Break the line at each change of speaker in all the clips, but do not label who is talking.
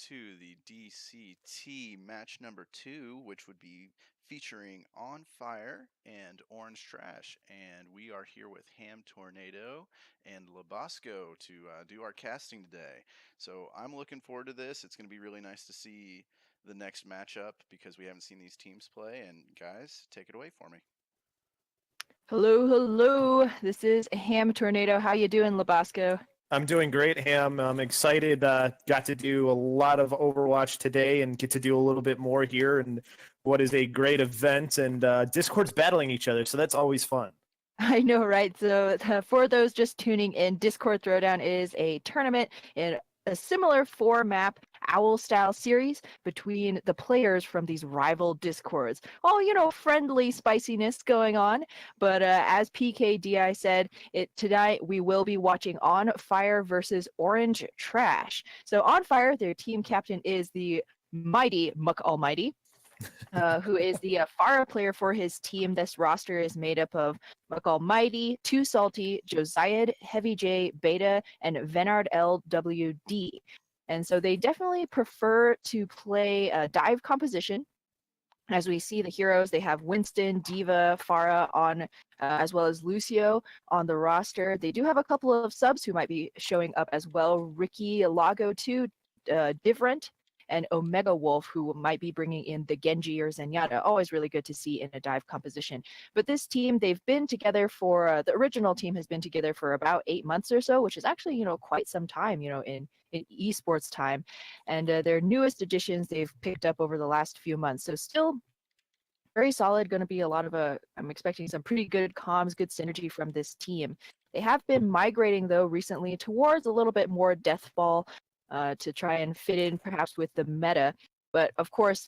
to the DCT match number 2, which would be featuring On Fire and Orange Trash. And we are here with Ham Tornado and Labasco to do our casting today. So I'm looking forward to this. It's going to be really nice to see the next matchup because we haven't seen these teams play. And guys, take it away for me.
Hello, hello. This is Ham Tornado. How you doing, Labasco?
I'm doing great, Ham. I'm excited. Got to do a lot of Overwatch today and get to do a little bit more here. And what is a great event. And Discord's battling each other, so that's always fun.
I know, right? So for those just tuning in, Discord Throwdown is a tournament in a similar four-map owl-style series between the players from these rival Discords. All, friendly spiciness going on. But as PKDI said, tonight we will be watching On Fire versus Orange Trash. So On Fire, their team captain is the mighty Muck Almighty. Who is the Pharah player for his team. This roster is made up of Muck Almighty, Too Salty, Josiah, Heavy J, Beta, and Venard LWD. And so they definitely prefer to play dive composition. As we see the heroes, they have Winston, Diva, Pharah on, as well as Lucio on the roster. They do have a couple of subs who might be showing up as well. Ricky, Lago 2, Different, and Omega Wolf, who might be bringing in the Genji or Zenyatta. Always really good to see in a dive composition. But this team, they've been together for, the original team has been together for about 8 months or so, which is actually, quite some time, in esports time. And their newest additions they've picked up over the last few months. So still very solid, going to be a lot of I'm expecting some pretty good comms, good synergy from this team. They have been migrating, though, recently towards a little bit more Deathball, to try and fit in perhaps with the meta. But of course,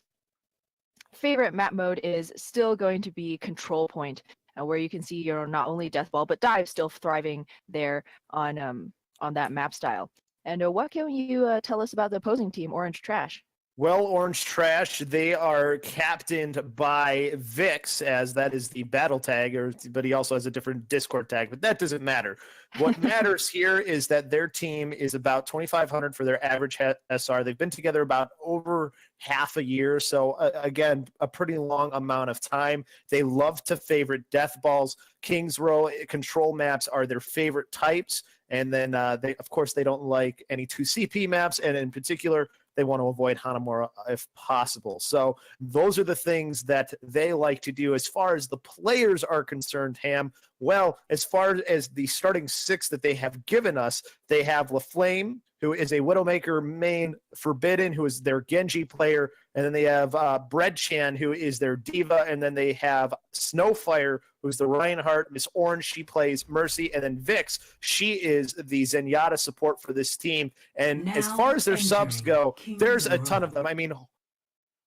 favorite map mode is still going to be Control Point, where you can see not only Deathball, but Dive still thriving there on that map style. And what can you tell us about the opposing team, Orange Trash?
Well, Orange Trash, they are captained by Vix, as that is the battle tag, but he also has a different Discord tag, but that doesn't matter. What matters here is that their team is about 2,500 for their average SR. They've been together about over half a year, so again, a pretty long amount of time. They love to favorite death balls. Kings Row control maps are their favorite types, and then of course they don't like any 2CP maps, and in particular they want to avoid Hanamura if possible. So those are the things that they like to do. As far as the players are concerned, Ham, well, as far as the starting six that they have given us, they have LaFlame, who is a Widowmaker main, Forbidden, who is their Genji player, and then they have Breadchan, who is their Diva, and then they have Snowfire, who's the Reinhardt. Miss Orange, she plays Mercy, and then Vix, she is the Zenyatta support for this team. And as far as their subs go, there's a ton of them. I mean,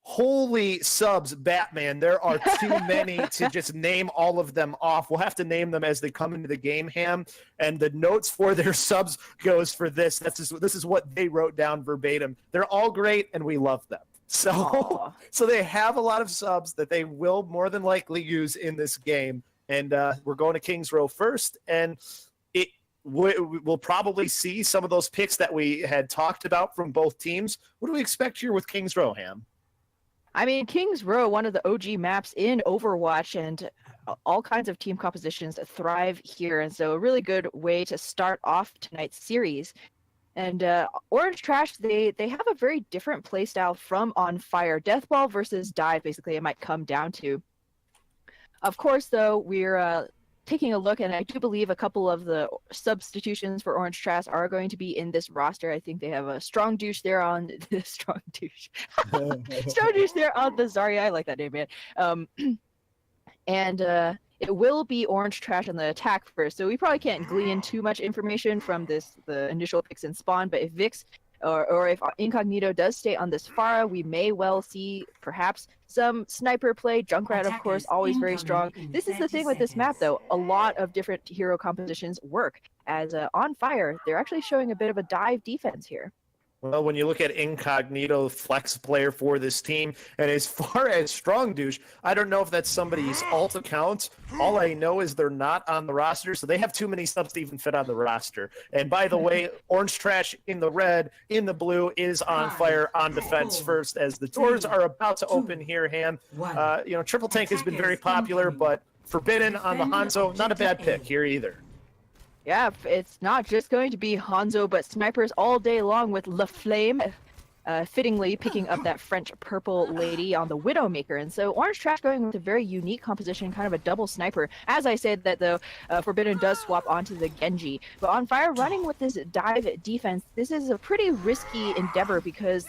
holy subs, Batman. There are too many to just name all of them off. We'll have to name them as they come into the game, Ham. And the notes for their subs goes for this. This is what they wrote down verbatim. They're all great, and we love them. So they have a lot of subs that they will more than likely use in this game. And we're going to Kings Row first, and we'll probably see some of those picks that we had talked about from both teams. What do we expect here with Kings Row, Ham?
I mean, Kings Row, one of the OG maps in Overwatch, and all kinds of team compositions thrive here. And so a really good way to start off tonight's series. And Orange Trash, they have a very different playstyle from On Fire. Deathball versus Dive, basically, it might come down to. Of course, though, we're taking a look, and I do believe a couple of the substitutions for Orange Trash are going to be in this roster. I think they have a strong douche there on the strong douche there on the Zarya. I like that name, man. And it will be Orange Trash on the attack first, so we probably can't glean too much information from the initial picks in spawn. But if Vix or if Incognito does stay on this Pharah, we may well see perhaps some sniper play. Junkrat, of course, always very strong. This is the thing with this map, though. A lot of different hero compositions work. As On Fire, they're actually showing a bit of a dive defense here.
Well, when you look at Incognito, flex player for this team, and as far as Strong Douche, I don't know if that's somebody's alt account. All I know is they're not on the roster, so they have too many subs to even fit on the roster. And by the way, Orange Trash in the red, in the blue is on fire on defense first, as the doors are about to open here, Ham. Triple Tank has been very popular, but Forbidden on the Hanzo, not a bad pick here either.
Yeah, it's not just going to be Hanzo, but snipers all day long with La Flame, fittingly picking up that French purple lady on the Widowmaker. And so Orange Trash going with a very unique composition, kind of a double sniper. As I said that though, Forbidden does swap onto the Genji. But on Fire running with this dive defense, this is a pretty risky endeavor because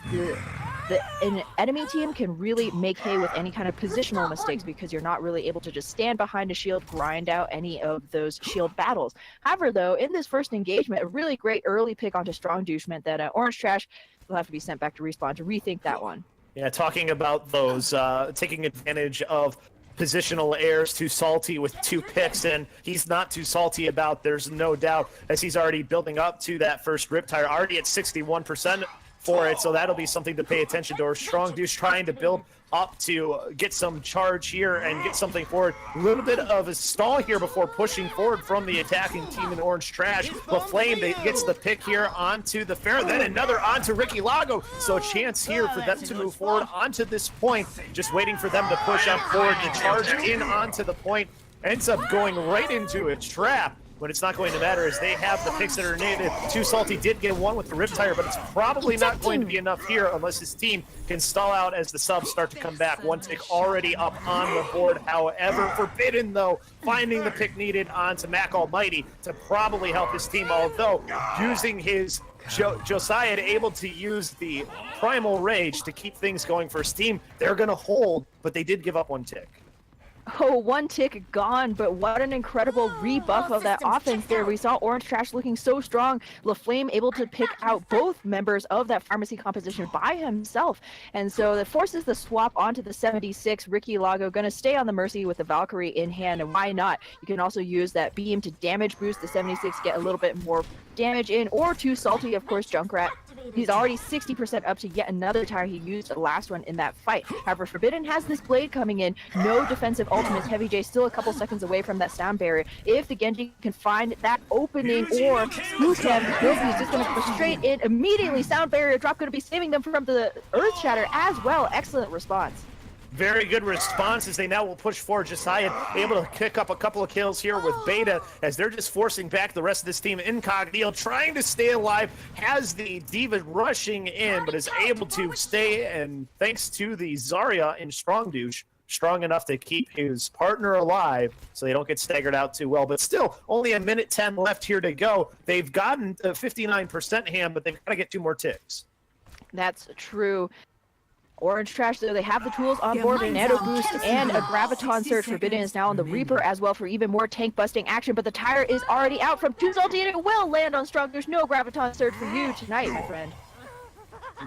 an enemy team can really make hay with any kind of positional mistakes because you're not really able to just stand behind a shield, grind out any of those shield battles. However, though, in this first engagement, a really great early pick onto Strong Douche meant that Orange Trash will have to be sent back to Respawn to rethink that one.
Yeah, talking about those, taking advantage of positional errors, too salty with 2 picks, and he's not too salty about, there's no doubt, as he's already building up to that first Riptire, already at 61%. For it, so that'll be something to pay attention to. Strong Douche trying to build up to get some charge here and get something forward. A little bit of a stall here before pushing forward from the attacking team in Orange Trash. The Flame gets the pick here onto the Fair, then another onto Ricky Lago. So a chance here for them to move forward onto this point. Just waiting for them to push up forward and charge in onto the point. Ends up going right into a trap. When it's not going to matter, as they have the picks that are needed. Too Salty did get one with the Riptire, but it's probably not going to be enough here unless his team can stall out as the subs start to come back. One tick already up on the board. However, Forbidden, though, finding the pick needed onto Mac Almighty to probably help his team, although using his Josiah able to use the Primal Rage to keep things going for his team. They're going to hold, but they did give up one tick.
Oh, 1 tick gone, but what an incredible rebuff of that offense there. We saw Orange Trash looking so strong. LaFlame able to pick out both members of that pharmacy composition by himself. And so that forces the swap onto the 76. Ricky Lago going to stay on the Mercy with the Valkyrie in hand, and why not? You can also use that beam to damage boost the 76, get a little bit more damage in, or Too Salty, of course, Junkrat. He's already 60% up to yet another tire he used the last one in that fight. However, Forbidden has this blade coming in. No defensive ultimates. Heavy J still a couple seconds away from that sound barrier. If the Genji can find that opening or spook him, Nobu's just going to go straight in immediately. Sound barrier drop going to be saving them from the Earth Shatter as well. Excellent response.
Very good response as they now will push forward. Josiah able to kick up a couple of kills here with Beta as they're just forcing back the rest of this team. Incognito trying to stay alive, has the Diva rushing in, but is able to stay, and thanks to the Zarya in Strong Douche, strong enough to keep his partner alive so they don't get staggered out too well. But still, only a minute 10 left here to go. They've gotten 59% Ham, but they've got to get 2 more ticks.
That's true. Orange Trash, though, they have the tools on board, a Nano Boost and a Graviton Surge. Forbidden is now on the Reaper as well for even more tank-busting action, but the tire is already out from Too Salty, and it will land on Strong. There's no Graviton Surge for you tonight, my friend.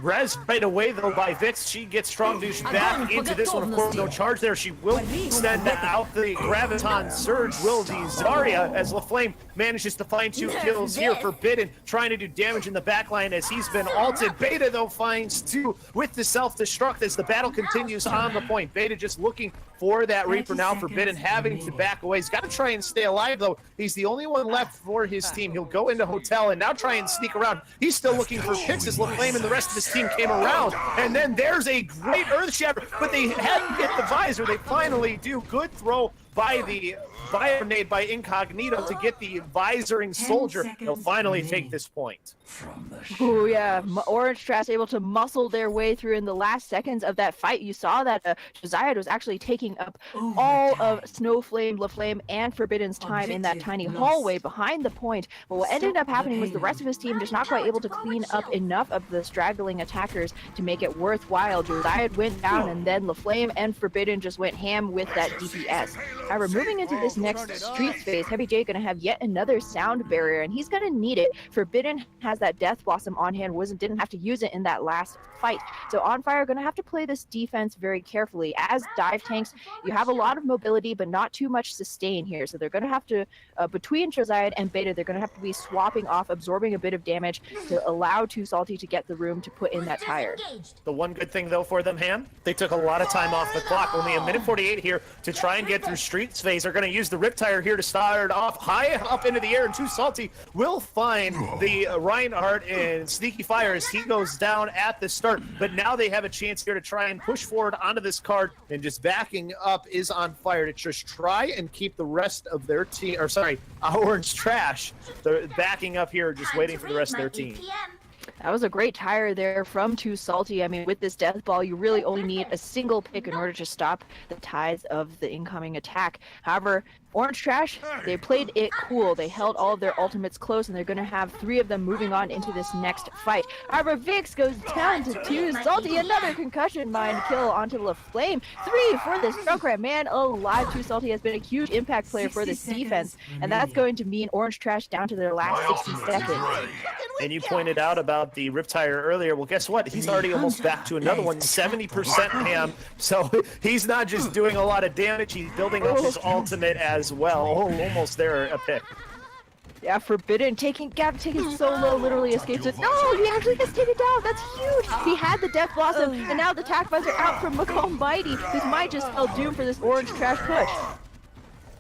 Res right away, though, by Vix. She gets Strong Douche back into this one. Of course, no charge there. She will send out the Graviton Surge. Will the Zarya, as LaFlame manages to find 2 kills here. Forbidden trying to do damage in the backline as he's been ulted. Beta, though, finds 2 with the self-destruct as the battle continues on the point. Beta just looking for that Reaper now. Forbidden having to back away. He's got to try and stay alive, though. He's the only one left for his team. He'll go into Hotel and now try and sneak around. He's still looking for picks as LaFlame and the rest of his team came around. And then there's a great Earth Shatter, but they hadn't hit the visor. They finally do. Good throw by the grenade by Incognito to get the visoring soldier. They'll finally take this point.
Oh yeah, Orange Trash able to muscle their way through in the last seconds of that fight. You saw that Josiah was actually taking up all of Snowflame, LaFlame, and Forbidden's time in that tiny hallway behind the point. But what ended up happening was the rest of his team just not quite able to clean up enough of the straggling attackers to make it worthwhile. Josiah went down, and then LaFlame and Forbidden just went ham with that DPS. However, moving into this next street phase, Heavy J going to have yet another sound barrier, and he's going to need it. Forbidden has that Death Blossom on hand, didn't have to use it in that last fight. So On Fire are going to have to play this defense very carefully. As dive tanks, you have a lot of mobility, but not too much sustain here. So they're going to have to, between Josiah and Beta, they're going to have to be swapping off, absorbing a bit of damage to allow Too Salty to get the room to put in that tire.
The one good thing, though, for them, Ham, they took a lot of time off the clock. Only a minute 48 here to try and get through Streets phase. They're going to use the Rip Tire here to start off high up into the air, and Too Salty will find the Reinhardt and Sneaky Fire as he goes down at the start. But now they have a chance here to try and push forward onto this card, and just backing up is On Fire to just try and keep the rest of their team, or sorry, Orange Trash. They're backing up here, just waiting for the rest of their team.
That was a great tire there from Too Salty. I mean, with this death ball, you really only need a single pick in order to stop the tides of the incoming attack. However, Orange Trash, they played it cool. They held all of their ultimates close, and they're going to have 3 of them moving on into this next fight. However, Vix goes down to Too Salty. Another concussion mine kill onto LaFlame. 3 for this Junkrat. Man alive, Too Salty has been a huge impact player for this defense, and that's going to mean Orange Trash down to their last 60 seconds.
And you pointed out about the Rip Tire earlier. Well, guess what? He's already almost back to another one, 70% Ham. So he's not just doing a lot of damage, he's building up his ultimate as well. Oh, almost there, a pick.
Yeah, Forbidden taking so low, literally escapes it. No, he actually gets taken down. That's huge. He had the Death Blossom, and now the Tac Visor out from Almighty. This might just spell doom for this Orange Trash push.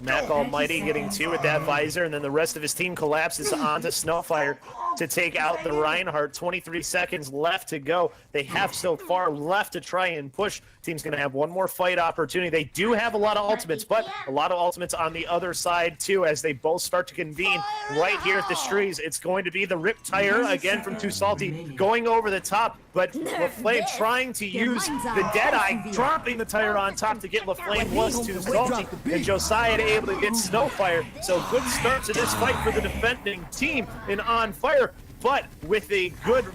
Mac Almighty getting 2 with that visor, and then the rest of his team collapses onto Snowfire to take out the Reinhardt. 23 seconds left to go. They have so far left to try and push. Team's going to have one more fight opportunity. They do have a lot of ultimates, but a lot of ultimates on the other side too as they both start to convene right here at the Streets. It's going to be the Rip Tire again from Too Salty going over the top, but LaFlame trying to use the Deadeye, dropping the tire on top to get LaFlame was Too Salty, and Josiah able to get Snowfire. So good start to this fight for the defending team in On Fire, but with a good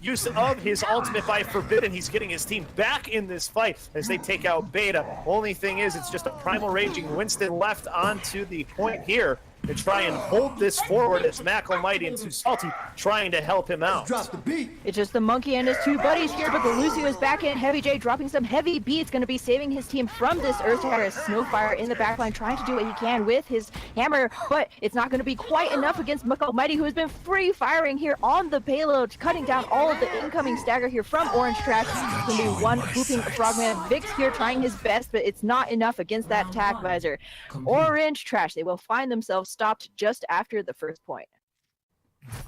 use of his ultimate by Forbidden, he's getting his team back in this fight as they take out Beta. Only thing is, it's just a Primal Raging Winston left onto the point here to try and hold this forward as Mac Almighty and Too Salty trying to help him out.
It's just the Monkey and his 2 buddies here, but the Lucio is back in. Heavy J dropping some heavy beats, going to be saving his team from this Earth Tire. Snowfire in the backline trying to do what he can with his hammer, but it's not going to be quite enough against Mac Almighty, who has been free firing here on the payload, cutting down all of the incoming stagger here from Orange Trash. It's going to be one whooping Frogman. Vix here trying his best, but it's not enough against that Tac Visor. Orange Trash, they will find themselves stopped just after the first point.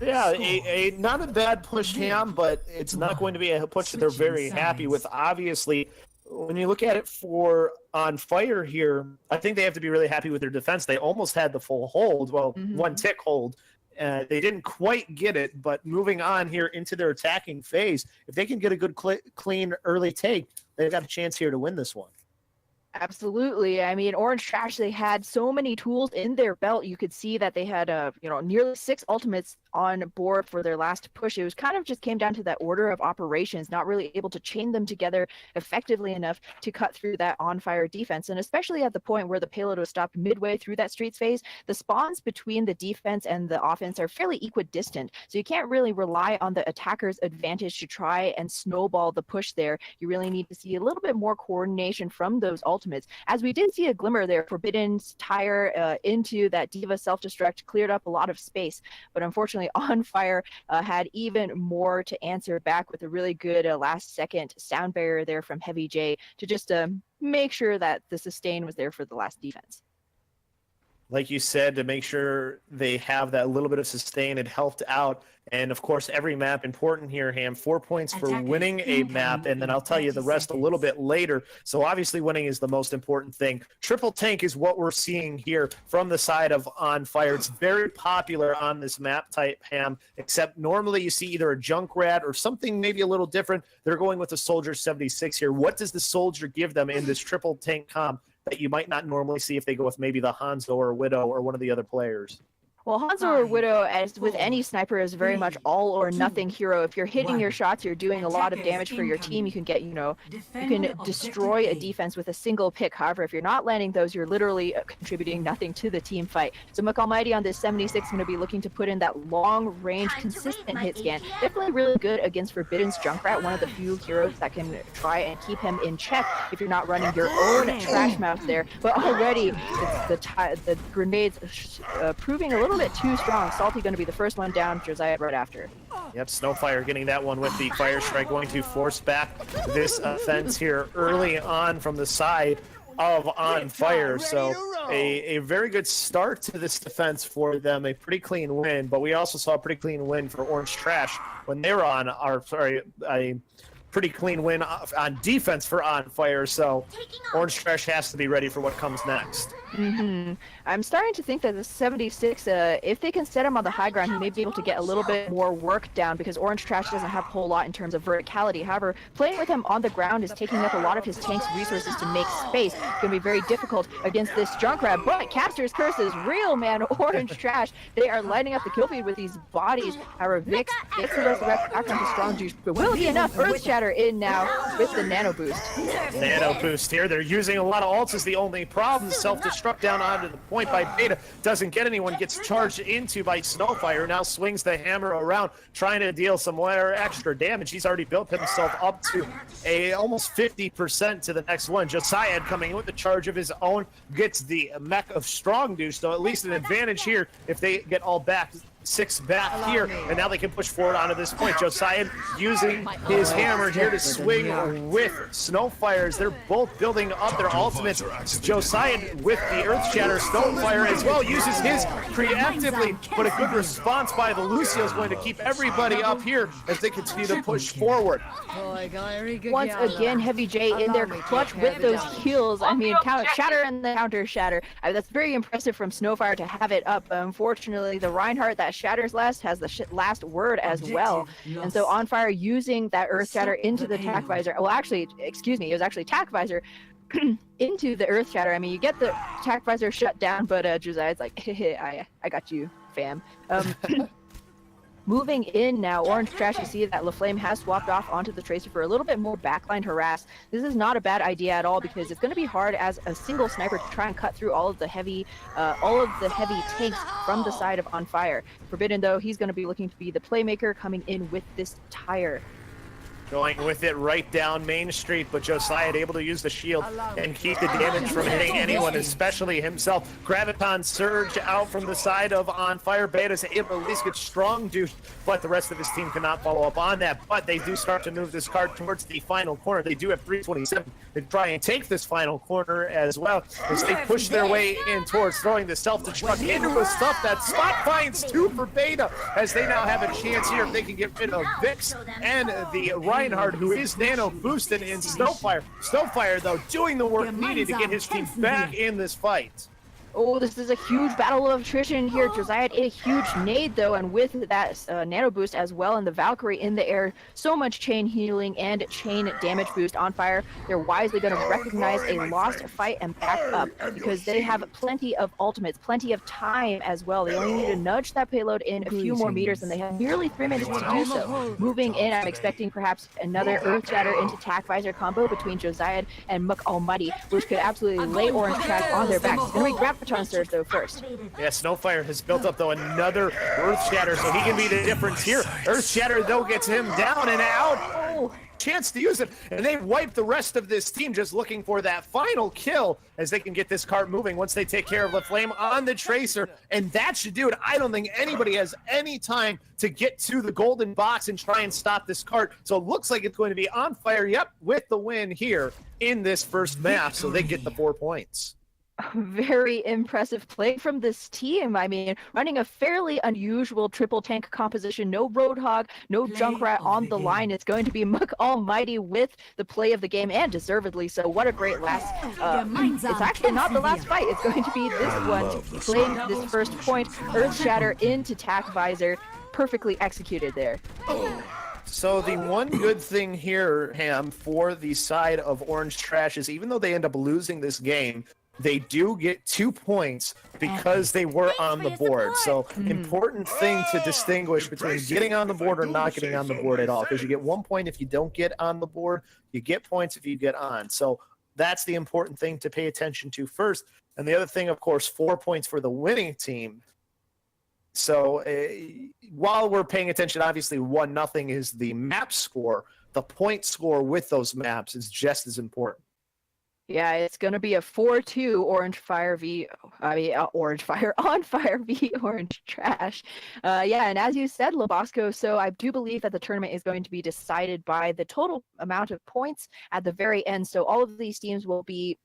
Yeah, a not a bad push, Ham, but it's not going to be a push that they're very happy with. Obviously, when you look at it for On Fire here, I think they have to be really happy with their defense. They almost had the full hold, well, 1 tick hold. They didn't quite get it, but moving on here into their attacking phase, if they can get a good clean early take, they've got a chance here to win this one.
Absolutely. I mean, Orange Trash, they had so many tools in their belt. You could see that they had, nearly 6 ultimates on board for their last push. It was kind of just came down to that order of operations, not really able to chain them together effectively enough to cut through that On Fire defense. And especially at the point where the payload was stopped midway through that Streets phase, the spawns between the defense and the offense are fairly equidistant. So you can't really rely on the attacker's advantage to try and snowball the push there. You really need to see a little bit more coordination from those ultimates. As we did see a glimmer there, Forbidden's tire into that Diva self-destruct cleared up a lot of space, but unfortunately On Fire had even more to answer back with a really good last-second sound barrier there from Heavy J to just make sure that the sustain was there for the last defense.
Like you said, to make sure they have that little bit of sustain, it helped out. And of course, every map important here, Ham. 4 points for winning a map, and then I'll tell you the rest a little bit later. So obviously winning is the most important thing. Triple tank is what we're seeing here from the side of On Fire. It's very popular on this map type, Ham, except normally you see either a Junkrat or something maybe a little different. They're going with the Soldier 76 here. What does the Soldier give them in this triple tank comp that you might not normally see if they go with maybe the Hanzo or Widow or one of the other players?
Well, Hanzo or
5,
Widow, as with
4,
any sniper, is very much
3,
all or
2,
nothing hero. If you're hitting your
1.
shots, you're doing a lot of
Attackers
damage for your team. You can
incoming.
get, you
Defend
can
objective
destroy a
A.
defense with a single pick. However, if you're not landing those, you're literally contributing nothing to the team fight. So Muck Almighty on this 76 is going to be looking to put in that long-range, consistent hit scan. Definitely really good against Forbidden's Junkrat, one of the few heroes that can try and keep him in check if you're not running your own trash mouth there. But already, the grenades proving a little bit too strong. Salty going to be the first one down, Josiah right after.
Yep, Snowfire getting that one with the Fire Strike, going to force back this offense here early on from the side of On Fire. So a very good start to this defense for them, a pretty clean win, but we also saw a pretty clean win for Orange Trash when they were on a pretty clean win on defense for On Fire. So Orange Trash has to be ready for what comes next.
I'm starting to think that the 76, if they can set him on the high ground, he may be able to get a little bit more work down because Orange Trash doesn't have a whole lot in terms of verticality. However, playing with him on the ground is taking up a lot of his tank's resources to make space. It's going to be very difficult against this Junkrat, but Caster's Curse is real, man. Orange Trash, they are lighting up the kill feed with these bodies. However, Vix gets the resurrect back onto Strong Juice, but will be enough. Earth Shatter in now with the Nano Boost.
Nano Boost here. They're using a lot of ults is the only problem. Self-destruct down onto the point by Beta. Doesn't get anyone. Gets charged into by Snowfire. Now swings the hammer around, trying to deal some more extra damage. He's already built himself up to a almost 50% to the next one. Josiah coming in with the charge of his own. Gets the mech of Strong Deuce, so at least an advantage here if they get all back. 6 back here, and now they can push forward onto this point. Josiah using his hammer here to swing with Snowfires. They're both building up their ultimates. Josiah with the Earth Shatter. Snowfire as well uses his preemptively, but a good response by the Lucio is going to keep everybody up here as they continue to push forward.
Once again, Heavy J in there clutch with those heals. I mean, shatter and the counter shatter. That's very impressive from Snowfire to have it up. Unfortunately, the Reinhardt that shatters last has the last word as well. And so On Fire using that Earth Shatter into the Tac Visor. Well, actually, excuse me, it was actually Tac Visor into the Earth Shatter. I mean, you get the Tac Visor shut down, but Josiah's like, hey, I got you, fam. Moving in now, Orange Trash, you see that LaFlame has swapped off onto the Tracer for a little bit more backline harass. This is not a bad idea at all because it's going to be hard as a single sniper to try and cut through all of the heavy tanks from the side of On Fire. Forbidden, though, he's going to be looking to be the playmaker coming in with this tire.
Going with it right down Main Street, but Josiah able to use the shield and keep the damage from hitting anyone, especially himself. Graviton Surge out from the side of On Fire. Beta's able to at least get Strong Douche, but the rest of his team cannot follow up on that. But they do start to move this card towards the final corner. They do have 327 to try and take this final corner as well as they push their way in towards throwing the self-destruct into a stuff. That spot finds 2 for Beta as they now have a chance here if they can get rid of Vix and the Reinhardt, who is nano boosted in Snowfire. Snowfire, though, doing the work needed to get his team back in this fight.
Oh, this is a huge battle of attrition here. Josiah ate a huge nade, though, and with that nano boost as well, and the Valkyrie in the air, so much chain healing and chain damage boost On Fire. They're wisely going to recognize a lost fight and back up because they have plenty of ultimates, plenty of time as well. They only need to nudge that payload in a few more meters, and they have nearly 3 minutes to do so. Moving in, I'm expecting perhaps another Earth Shatter into Tac Visor combo between Josiah and Muck Almighty, which could absolutely lay Orange Trash on their backs. It's going to be Graviton Surge, though, first.
Yeah, Snowfire has built up, though, another Earth Shatter, so he can be the difference here. Earth Shatter, though, gets him down and out. Oh, chance to use it, and they wipe the rest of this team just looking for that final kill as they can get this cart moving once they take care of LaFlame on the Tracer, and that should do it. I don't think anybody has any time to get to the golden box and try and stop this cart, so it looks like it's going to be On Fire, yep, with the win here in this first map, so they get the 4 points.
Very impressive play from this team. I mean, running a fairly unusual triple tank composition. No Roadhog, no Junkrat on the line. It's going to be Muck Almighty with the play of the game, and deservedly so. What a great last... it's actually not the last fight. It's going to be this one. Playing this first point. Earth Shatter into Tac Visor. Perfectly executed there.
So the one good thing here, Ham, for the side of Orange Trash is even though they end up losing this game, they do get 2 points because they were on the board. So important thing to distinguish between getting on the board or not getting on the board at all, because you get 1 point if you don't get on the board, you get points if you get on. So that's the important thing to pay attention to first. And the other thing, of course, 4 points for the winning team. So while we're paying attention, obviously 1-0 is the map score. The point score with those maps is just as important.
Yeah, it's going to be a 4-2 Orange Fire Orange Fire on Fire v Orange Trash. Yeah, and as you said, Labasco, so I do believe that the tournament is going to be decided by the total amount of points at the very end. So all of these teams will be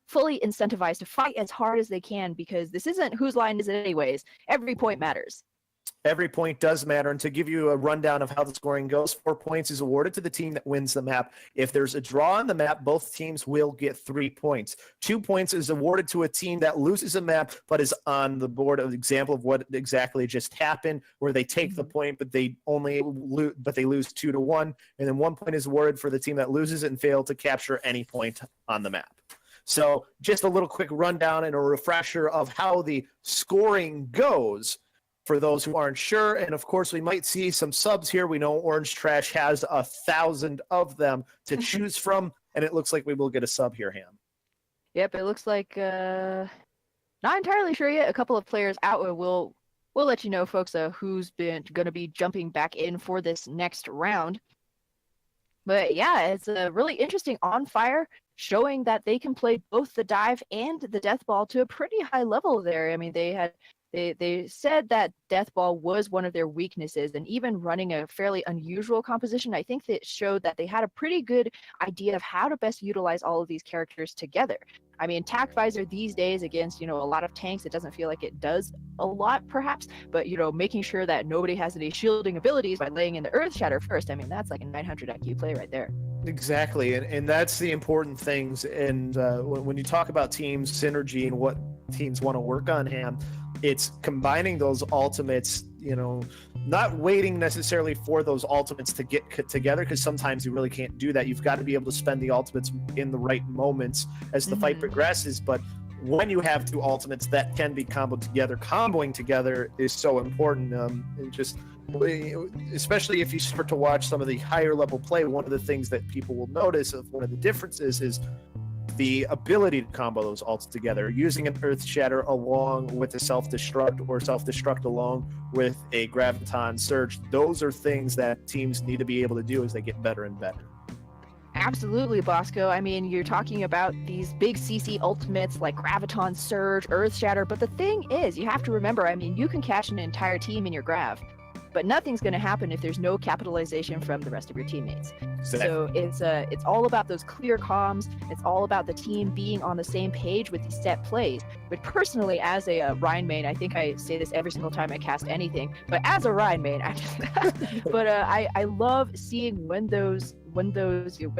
fully incentivized to fight as hard as they can, because this isn't whose line is it anyways. Every point matters.
Every point does matter. And to give you a rundown of how the scoring goes, 4 points is awarded to the team that wins the map. If there's a draw on the map, both teams will get 3 points. 2 points is awarded to a team that loses a map but is on the board. An example of what exactly just happened, where they take the point but they lose 2-1, and then 1 point is awarded for the team that loses it and failed to capture any point on the map. So just a little quick rundown and a refresher of how the scoring goes for those who aren't sure. And of course, we might see some subs here. We know Orange Trash has 1,000 of them to choose from, and it looks like we will get a sub here, Ham.
Yep, it looks like not entirely sure yet. A couple of players out. We'll let you know, folks, who's been going to be jumping back in for this next round. But yeah, it's a really interesting On Fire, showing that they can play both the dive and the death ball to a pretty high level there. I mean, they said that death ball was one of their weaknesses, and even running a fairly unusual composition, I think that showed that they had a pretty good idea of how to best utilize all of these characters together. I mean, Tac Visor these days against, a lot of tanks, it doesn't feel like it does a lot, perhaps, but, making sure that nobody has any shielding abilities by laying in the Earth Shatter first, I mean, that's like a 900 IQ play right there.
Exactly, and that's the important things. And when you talk about team synergy and what teams want to work on, Ham, it's combining those ultimates, not waiting necessarily for those ultimates to get together, because sometimes you really can't do that. You've got to be able to spend the ultimates in the right moments as the fight progresses. But when you have 2 ultimates that can be comboed together, comboing together is so important. And just especially if you start to watch some of the higher level play, one of the things that people will notice of one of the differences is the ability to combo those ults together, using an Earth Shatter along with a self-destruct, or self-destruct along with a Graviton Surge. Those are things that teams need to be able to do as they get better and better.
Absolutely, Bosco. I mean, you're talking about these big CC ultimates like Graviton Surge, Earth Shatter, but the thing is, you have to remember, I mean, you can catch an entire team in your Grav, but nothing's going to happen if there's no capitalization from the rest of your teammates. Exactly. So it's all about those clear comms. It's all about the team being on the same page with these set plays. But personally, as a Rhine main, I think I say this every single time I cast anything, but as a Rhine main, I love seeing when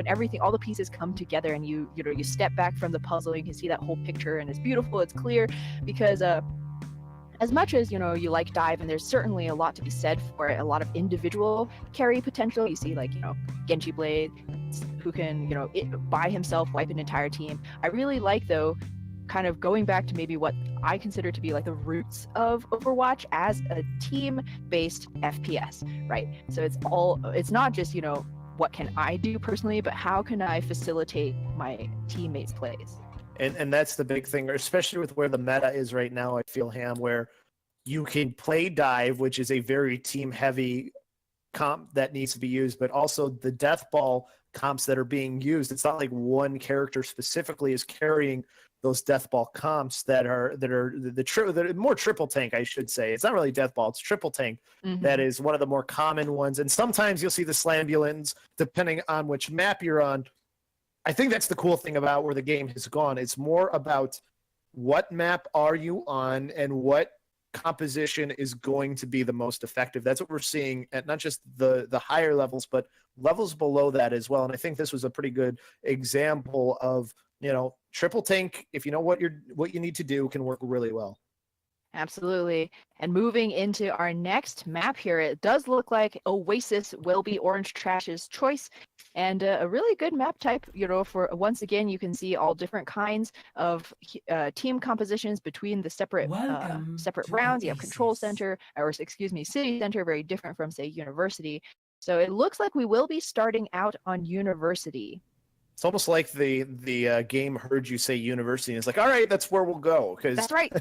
everything, all the pieces come together, and you step back from the puzzle, you can see that whole picture, and it's beautiful, it's clear, because as much as you like dive, and there's certainly a lot to be said for it, a lot of individual carry potential. You see, like, Genji Blade, who can by himself wipe an entire team. I really like, though, kind of going back to maybe what I consider to be like the roots of Overwatch as a team-based FPS, right? So it's not just what can I do personally, but how can I facilitate my teammates' plays.
And that's the big thing, especially with where the meta is right now, I feel, Ham, where you can play dive, which is a very team-heavy comp that needs to be used, but also the death ball comps that are being used. It's not like one character specifically is carrying those death ball comps that are more triple tank, I should say. It's not really death ball, it's triple tank. That is one of the more common ones. And sometimes you'll see the slambulins, depending on which map you're on. I think that's the cool thing about where the game has gone. It's more about what map are you on and what composition is going to be the most effective. That's what we're seeing at not just the higher levels, but levels below that as well. And I think this was a pretty good example of, triple tank, if you know what you need to do, can work really well.
Absolutely. And moving into our next map here, it does look like Oasis will be Orange Trash's choice. And a really good map type, for once again, you can see all different kinds of team compositions between the separate separate rounds. You have Control Center, or excuse me, City Center, very different from, say, University. So it looks like we will be starting out on University.
It's almost like the game heard you say university and it's like, all right, that's where we'll go. Because
That's right.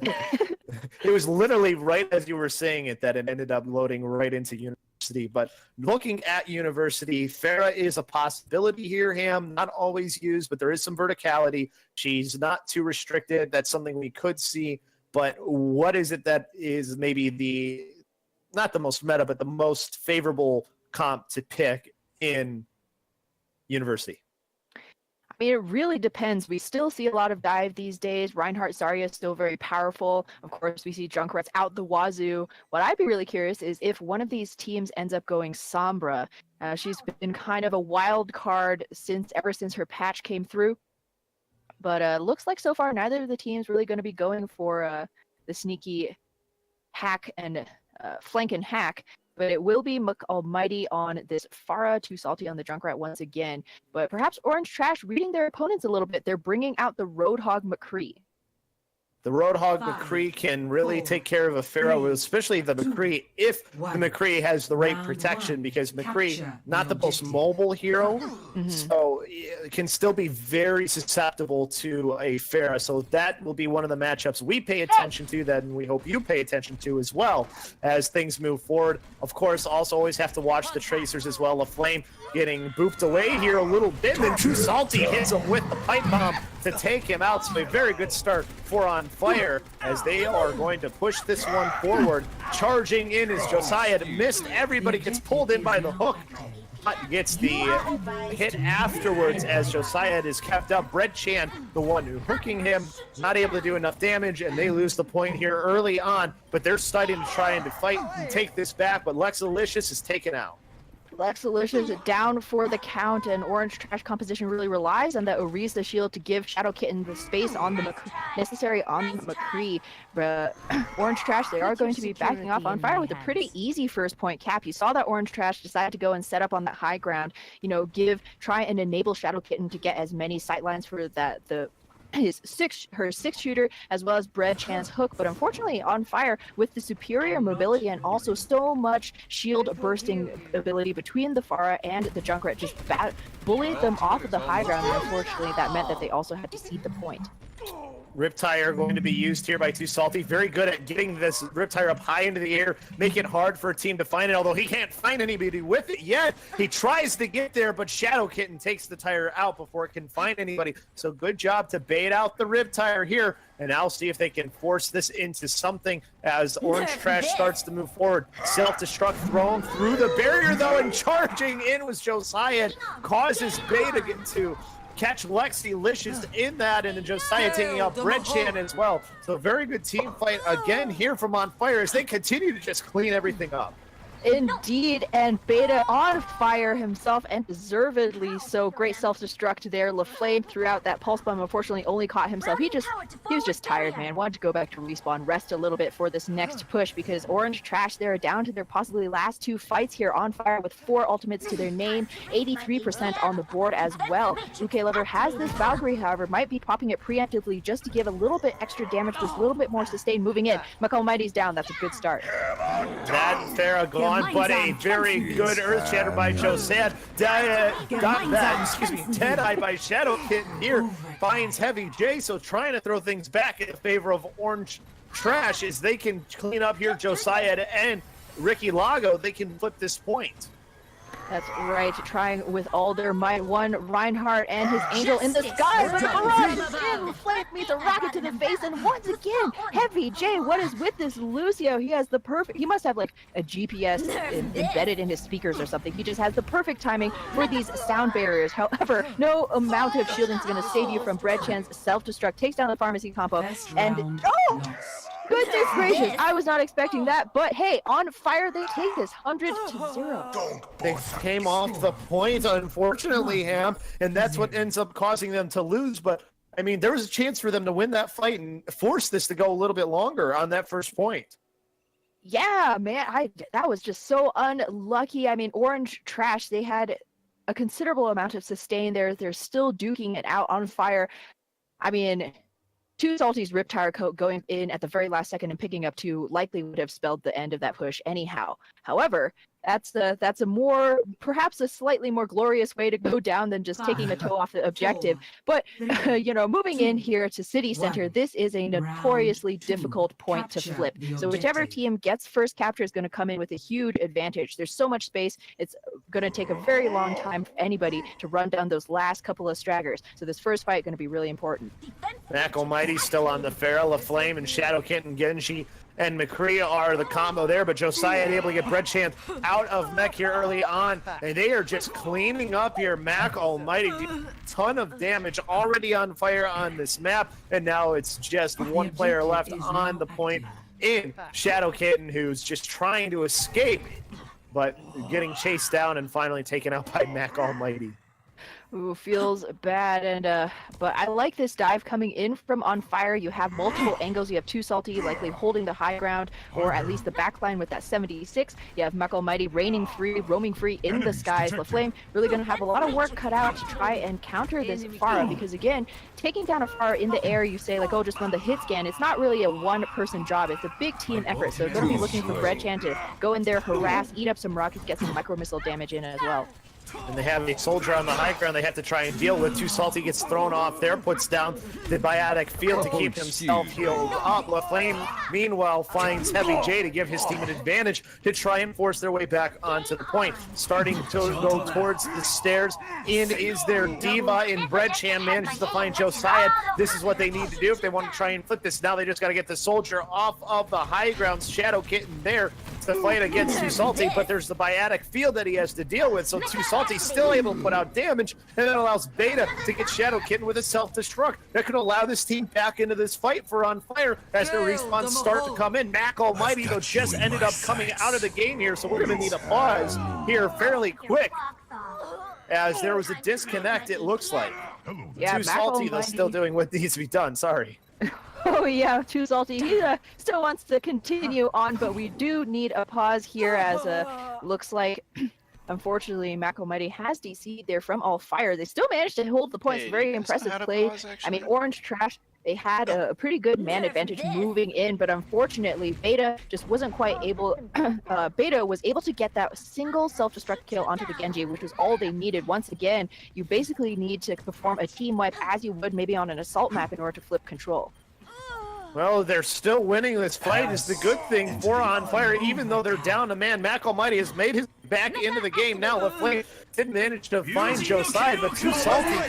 it was literally right as you were saying it that it ended up loading right into university. But looking at university, Farah is a possibility here, Ham. Not always used, but there is some verticality. She's not too restricted. That's something we could see. But what is it that is maybe not the most meta, but the most favorable comp to pick in university?
I mean, it really depends. We still see a lot of dive these days. Reinhardt Zarya is still very powerful. Of course, we see Junkrats out the wazoo. What I'd be really curious is if one of these teams ends up going Sombra. She's been kind of a wild card ever since her patch came through. But looks like so far neither of the teams really going to be going for the sneaky hack and flank and hack. But it will be Almighty on this Pharah, too salty on the Junkrat once again. But perhaps Orange Trash reading their opponents a little bit. They're bringing out the Roadhog McCree.
The Roadhog McCree can really take care of a Pharaoh, especially the McCree, if the McCree has the right protection, because McCree, not the most mobile hero, so it can still be very susceptible to a Pharaoh. So that will be one of the matchups we pay attention to, that and we hope you pay attention to as well as things move forward. Of course, also always have to watch the Tracers as well. LaFlame getting booped away here a little bit, and then Too Salty hits him with the pipe bomb to take him out. So a very good start for On Fire as they are going to push this one forward. Charging in as Josiah missed. Everybody gets pulled in by the hook. Gets the hit afterwards as Josiah is kept up. Bread Chan, the one who hooking him, not able to do enough damage, and they lose the point here early on. But they're starting to try and to fight and take this back, but Lexalicious is taken out.
Lexalicious down for the count, and Orange Trash composition really relies on that Orisa shield to give Shadow Kitten the space on the necessary on the McCree. But Orange Trash, they are going to be backing off On Fire with a pretty easy first point cap. You saw that Orange Trash decide to go and set up on that high ground, try and enable Shadow Kitten to get as many sightlines for her six shooter, as well as Bread Chan's hook. But unfortunately, On Fire, with the superior mobility and also so much shield bursting ability between the Pharah and the Junkrat, just bullied them off of the high ground, and unfortunately that meant that they also had to cede the point.
Riptire going to be used here by Too Salty. Very good at getting this Riptire up high into the air, making it hard for a team to find it, although he can't find anybody with it yet. He tries to get there, but Shadow Kitten takes the tire out before it can find anybody. So good job to bait out the Riptire here, and now see if they can force this into something as Orange Trash starts to move forward. Self-destruct thrown through the barrier, though, and charging in was Josiah. Causes Bay to get to catch Lexalicious in that, and then Josiah taking out Bread Chan as well. So a very good team fight again here from On Fire as they continue to just clean everything up.
Indeed, and Beta on fire himself, and deservedly so. Great self-destruct there. LaFlame threw out that pulse bomb, unfortunately only caught himself. He was just tired, man. Wanted to go back to respawn, rest a little bit for this next push, because Orange Trash, they're down to their possibly last two fights here. On Fire with 4 ultimates to their name, 83% on the board as well. UK Lover has this Valkyrie, however, might be popping it preemptively just to give a little bit extra damage, just a little bit more sustain moving in. McAlmighty's down. That's a good start.
That Farah gone, but a very good Earth Shatter by Josiah. Got that, Deadeye by Shadow Kitten here. Finds Heavy J, so trying to throw things back in favor of Orange Trash as they can clean up here. Josiah and Ricky Lago, they can flip this point.
That's right, trying with all their might. One Reinhardt and his angel in the sky, but the barrage is in. Flame meets a rocket to the face, and once again, Heavy J, what is with this Lucio? He has the perfect, he must have like a GPS embedded in his speakers or something. He just has the perfect timing for these sound barriers. However, no amount of shielding is going to save you from Bread Chan's self-destruct. Takes down the pharmacy combo, and goodness gracious, I was not expecting that, but hey, On Fire, they take this 100-0.
They came off the point, unfortunately, Ham, and that's what ends up causing them to lose, but I mean, there was a chance for them to win that fight and force this to go a little bit longer on that first point.
Yeah, man, that was just so unlucky. I mean, Orange Trash, they had a considerable amount of sustain there. They're still duking it out on fire. I mean, Too Salty's Rip Tire Coat going in at the very last second and picking up 2 likely would have spelled the end of that push anyhow. However, that's perhaps a slightly more glorious way to go down than just taking the toe off the objective. But moving in here to City Center, this is a notoriously difficult point to flip. So whichever team gets first capture is going to come in with a huge advantage. There's so much space. It's going to take a very long time for anybody to run down those last couple of stragglers. So this first fight is going to be really important.
Mac Almighty still on the Feral of Flame, and Shadow Kitten, Genji, and McCree are the combo there, but Josiah able to get Breadchamp out of mech here early on, and they are just cleaning up here. Mac Almighty, ton of damage already on fire on this map, and now it's just one player left on the point in Shadow Kitten, who's just trying to escape, but getting chased down and finally taken out by Mac Almighty.
Ooh, feels bad, and but I like this dive coming in from On Fire. You have multiple angles. You have Too Salty likely holding the high ground, or at least the back line with that 76. You have Muck Almighty roaming free in the skies. LaFlame really going to have a lot of work cut out to try and counter this Pharah, because again, taking down a Pharah in the air, you say like, oh, just run the hit scan. It's not really a one-person job. It's a big team effort. So they're going to be looking for Breadchan to go in there, harass, eat up some rockets, get some micro missile damage in as well.
And they have a soldier on the high ground they have to try and deal with. Too Salty gets thrown off there, puts down the biotic field to keep himself healed up. LaFlame, meanwhile, finds Heavy J to give his team an advantage to try and force their way back onto the point. Starting to go towards the stairs. In is their Diva in Breadchamp, manages to find Josiah. This is what they need to do if they want to try and flip this. Now they just got to get the soldier off of the high ground. Shadow Kitten there to fight against Too Salty, but there's the biotic field that he has to deal with, so Too Salty's still able to put out damage, and that allows Beta to get Shadow Kitten with a self-destruct. That could allow this team back into this fight for On Fire as their respawns start to come in. Mac Almighty, though, just ended up coming out of the game here, so we're going to need a pause here fairly quick, as there was a disconnect, it looks like.
Yeah,
Too Salty, though, still doing what needs to be done. Sorry.
Oh yeah, Too Salty. He still wants to continue on, but we do need a pause here, as looks like, unfortunately, Mac Almighty has DC'd there from All Fire. They still managed to hold the points.
Hey,
Very impressive play. I mean, Orange Trash, they had a pretty good man advantage moving in, but unfortunately, Beta just wasn't quite able. Beta was able to get that single self-destruct kill onto the Genji, which was all they needed. Once again, you basically need to perform a team wipe as you would maybe on an assault map in order to flip control.
Well, they're still winning this fight is the good thing for On Fire, even though they're down a man. Mac Almighty has made his back into the game now. LaFlame didn't manage to find Josiah, but Too Salty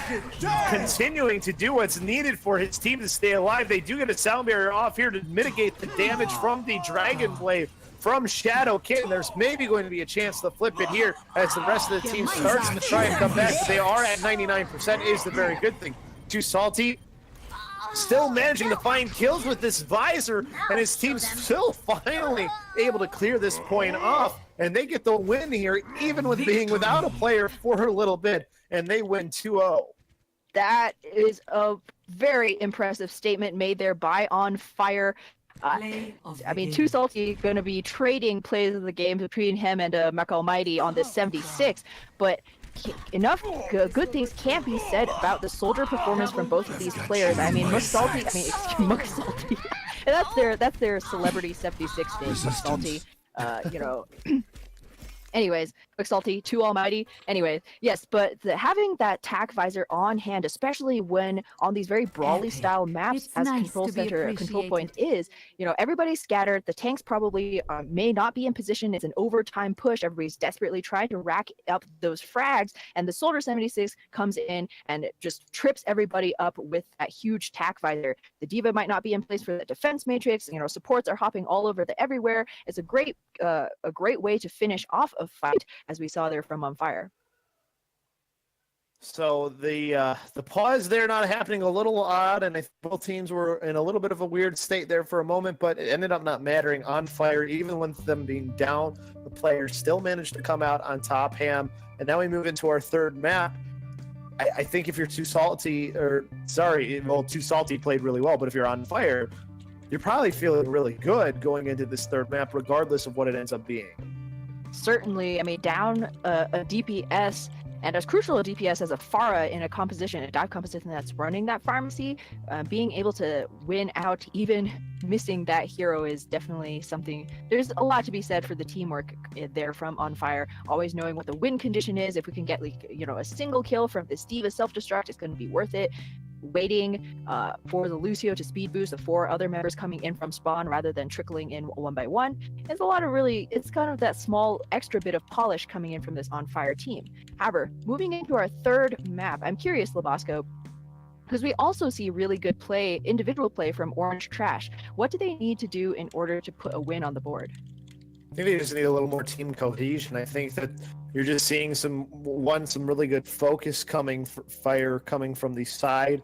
continuing to do what's needed for his team to stay alive. They do get a sound barrier off here to mitigate the damage from the Dragon Blade from Shadow Kitten. There's maybe going to be a chance to flip it here as the rest of the team starts to try and come back. They are at 99% is the very good thing. Too Salty still managing to find kills with this visor, and his team's still finally able to clear this point off, and they get the win here, even with being without a player for a little bit, and they win 2-0.
That is a very impressive statement made there by On Fire. I mean, Too Salty going to be trading plays of the game between him and Mac Almighty on this 76, but enough good things can't be said about the soldier performance from both of these players. I mean, Muck Salty, Muck Salty, that's their celebrity 76 name, Muck Salty. You know. Anyways, Muck Salty, Too Almighty. Anyways, yes, but having that tac visor on hand, especially when on these very brawly style maps,
It's
as
nice
control
to be
center, control point is, you know, everybody's scattered. The tanks probably may not be in position. It's an overtime push. Everybody's desperately trying to rack up those frags, and the Soldier 76 comes in and it just trips everybody up with that huge tac visor. The Diva might not be in place for the defense matrix. You know, supports are hopping all over the everywhere. It's a great way to finish off a fight, as we saw there from On Fire.
So the pause there not happening a little odd, and I think both teams were in a little bit of a weird state there for a moment, but it ended up not mattering. On Fire, even with them being down, the players still managed to come out on top. Ham, and now we move into our third map. I think if you're too salty, too salty played really well, but if you're on fire, you're probably feeling really good going into this third map, regardless of what it ends up being.
Certainly, I mean, down a DPS, and as crucial a DPS as a Pharah in a dive composition that's running that pharmacy, being able to win out, even missing that hero, is definitely something. There's a lot to be said for the teamwork there from On Fire, always knowing what the win condition is. If we can get, like, a single kill from this D.Va self-destruct, it's going to be worth it. Waiting for the Lucio to speed boost the 4 other members coming in from spawn rather than trickling in one by one. It's a lot of it's kind of that small extra bit of polish coming in from this On Fire team. However, moving into our third map, I'm curious, Labasco, because we also see really good play, individual play from Orange Trash. What do they need to do in order to put a win on the board?
I think they just need a little more team cohesion. I think that you're just seeing some really good focus coming from the side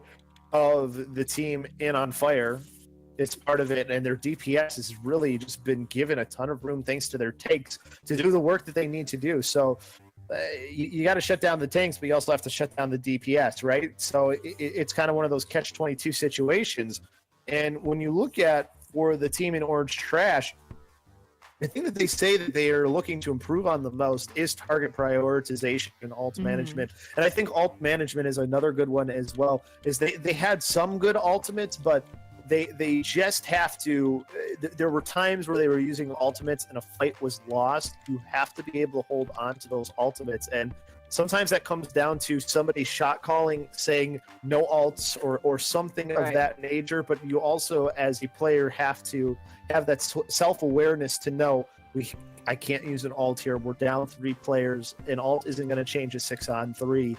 of the team in On Fire. It's part of it, and their DPS has really just been given a ton of room thanks to their tanks to do the work that they need to do. So you got to shut down the tanks, but you also have to shut down the DPS, right? So it's kind of one of those catch-22 situations. And when you look at for the team in Orange Trash, the thing that they say that they are looking to improve on the most is target prioritization and alt management. And I think alt management is another good one as well. Is they had some good ultimates, but they just have to. There were times where they were using ultimates and a fight was lost. You have to be able to hold on to those ultimates, and sometimes that comes down to somebody shot calling, saying no alts or something of that nature. But you also, as a player, have to have that self-awareness to know I can't use an alt here. We're down 3 players. An alt isn't going to change a 6-on-3.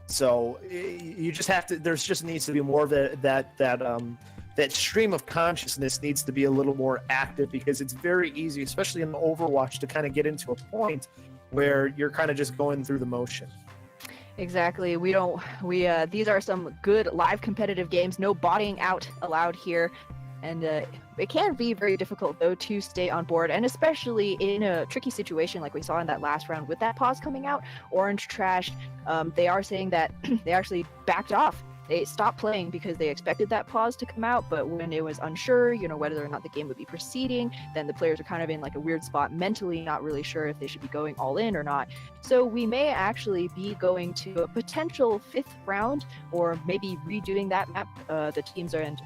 So you just have to. There's just needs to be more of that stream of consciousness needs to be a little more active, because it's very easy, especially in Overwatch, to kind of get into a point where you're kind of just going through the motion.
Exactly. These are some good live competitive games. No botting out allowed here. And it can be very difficult, though, to stay on board, and especially in a tricky situation like we saw in that last round with that pause coming out. Orange Trash, they are saying that they actually backed off. They stopped playing because they expected that pause to come out, but when it was unsure, whether or not the game would be proceeding, then the players are kind of in like a weird spot mentally, not really sure if they should be going all in or not. So we may actually be going to a potential 5th round, or maybe redoing that map. The teams are in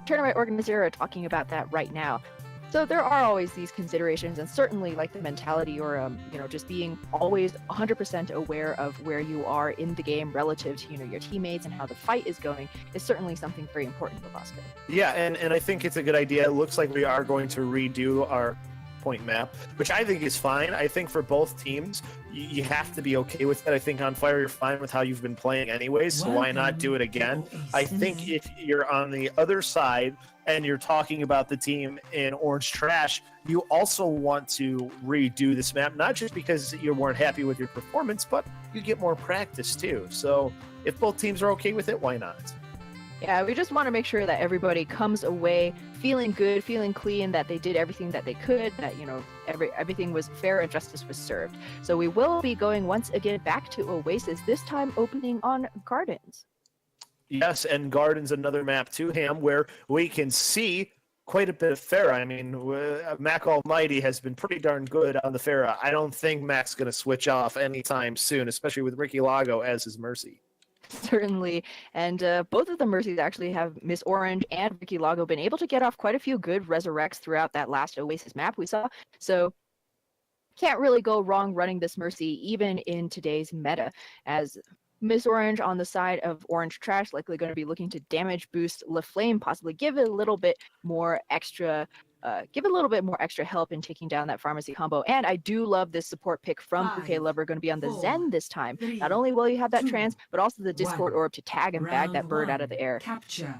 tournament organizer are talking about that right now. So there are always these considerations, and certainly like the mentality or just being always 100% aware of where you are in the game relative to your teammates and how the fight is going is certainly something very important for Bosco.
Yeah, and I think it's a good idea. It looks like we are going to redo our point map, which I think is fine. I think for both teams, you have to be okay with it. I think On Fire, you're fine with how you've been playing anyways, so why not do it again? I think if you're on the other side and you're talking about the team in Orange Trash, you also want to redo this map, not just because you weren't happy with your performance, but you get more practice too. So if both teams are okay with it, why not?
Yeah, we just want to make sure that everybody comes away feeling good, feeling clean, that they did everything that they could, that, everything was fair and justice was served. So we will be going once again back to Oasis, this time opening on Gardens.
Yes, and Gardens, another map too, Ham, where we can see quite a bit of Pharah. I mean, Mac Almighty has been pretty darn good on the Pharah. I don't think Mac's going to switch off anytime soon, especially with Ricky Lago as his Mercy.
Certainly, and both of the Mercies actually have Miss Orange and Ricky Lago been able to get off quite a few good resurrects throughout that last Oasis map we saw, so can't really go wrong running this Mercy even in today's meta, as Miss Orange on the side of Orange Trash likely going to be looking to damage boost LaFlame, possibly give it a little bit more extra help in taking down that pharmacy combo. And I do love this support pick from Bouquet Lover, going to be on the Zen this time. Not only will you have that trance, but also the Discord Orb to tag and bag that bird out of the air.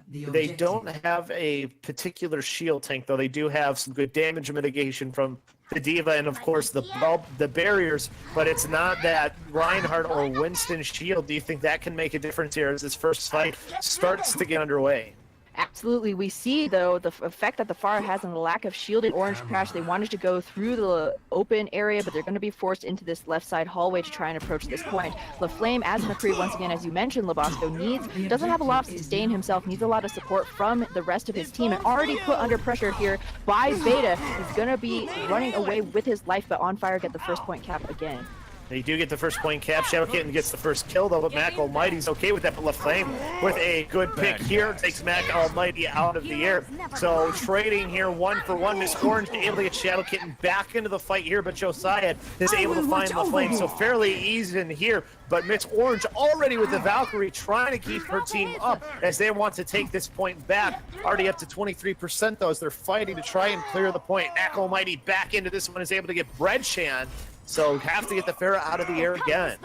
They don't have a particular shield tank, though. They do have some good damage mitigation from the D.Va and, of course, the barriers, but it's not that Reinhardt or Winston shield. Do you think that can make a difference here as this first fight starts to get underway?
Absolutely. We see, though, the effect that the Pharah has on the lack of shielding Orange Trash. They wanted to go through the open area, but they're going to be forced into this left side hallway to try and approach this point. LaFlame, as McCree, once again, as you mentioned, Labosco, doesn't have a lot of sustain himself, needs a lot of support from the rest of his team, and already put under pressure here by Beta. He's going to be running away with his life, but On Fire get the first point cap again.
They do get the first point cap. Shadow Kitten gets the first kill, though, but Mac Almighty's okay with that. But LaFlame with a good pick here takes Mac Almighty out of the air. So trading here 1-for-1. Miss Orange able to get Shadow Kitten back into the fight here, but Josiah is able to find LaFlame. So fairly even here. But Miss Orange already with the Valkyrie trying to keep her team up as they want to take this point back. Already up to 23% though as they're fighting to try and clear the point. Mac Almighty back into this one is able to get Breadchan. So have to get the Pharah out of the air again.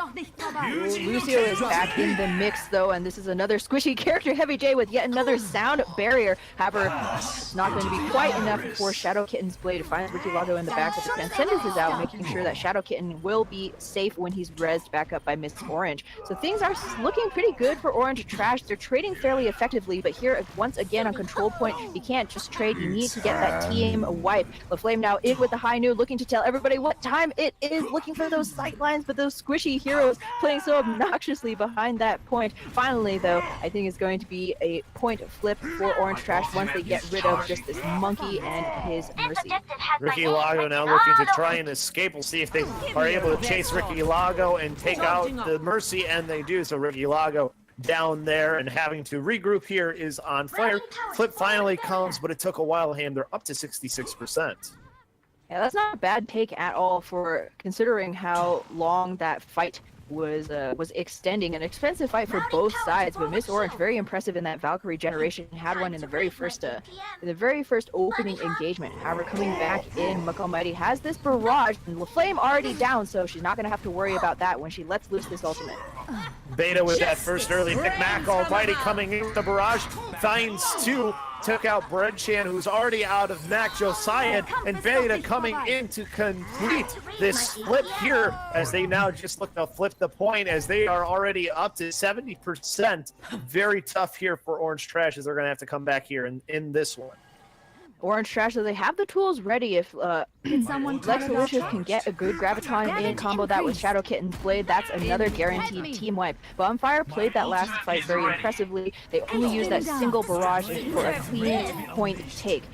Lucio is back in the mix, though, and this is another squishy character, Heavy J, with yet another sound barrier. However, it's not going to be quite enough for Shadow Kitten's blade. Finds Ricky Lago in the back, but the Transcendence is out, making sure that Shadow Kitten will be safe when he's rezzed back up by Miss Orange. So things are looking pretty good for Orange Trash. They're trading fairly effectively, but here, once again, on control point, you can't just trade. You need to get that team wipe. LaFlame now in with the high noon, looking to tell everybody what time it is. Looking for those sight lines, but those squishy heroes playing so obnoxiously behind that point. Finally, though, I think it's going to be a point flip for Orange Trash once they get rid of just this monkey and his Mercy.
Ricky Lago now looking to try and escape. We'll see if they are able to chase Ricky Lago and take out the Mercy, and they do. So Ricky Lago down there and having to regroup here is On Fire. Flip finally comes, but it took a while. They're up to 66%.
Yeah, that's not a bad take at all for considering how long that fight was extending. An expensive fight for both sides, but Miss Orange very impressive in that Valkyrie generation. Had one in the very first opening engagement. However, coming back in, Mac Almighty has this barrage, and LaFlame already down, so she's not going to have to worry about that when she lets loose this ultimate.
Beta with that first early pick. Mac Almighty coming in with the barrage, finds two. Took out Breadchan, who's already out of Mac. Josiah and Beta coming in to complete this flip here as they now just look to flip the point as they are already up to 70%. Very tough here for Orange Trash as they're going to have to come back here in this one.
Orange Trash, so they have the tools ready. If Lex Delicious can get a good Graviton in, combo that with Shadow Kitten's Blade, that's another guaranteed team wipe. But On Fire played that last fight very impressively. They only used that single barrage for a clean point take.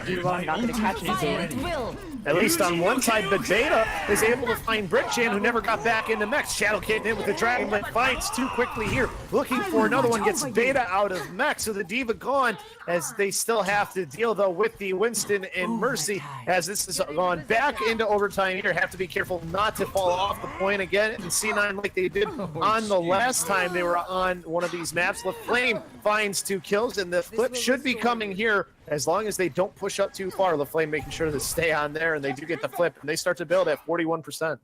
Elon not going to catch anything.
At least on one side, but Beta is able to find Breadchan, who never got back into mech. Shadow Kitten in with the Dragon Link, finds two quickly here. Looking for another one, gets Beta out of mech, so the Diva gone as they still have to deal, though, with the Winston and Mercy as this has gone back into overtime here. Have to be careful not to fall off the point again and C9 like they did on the last time they were on one of these maps. LaFlame finds 2 kills, and the flip should be coming here as long as they don't push up too far. LaFlame making sure to stay on there, and they do get the flip, and they start to build at 41%.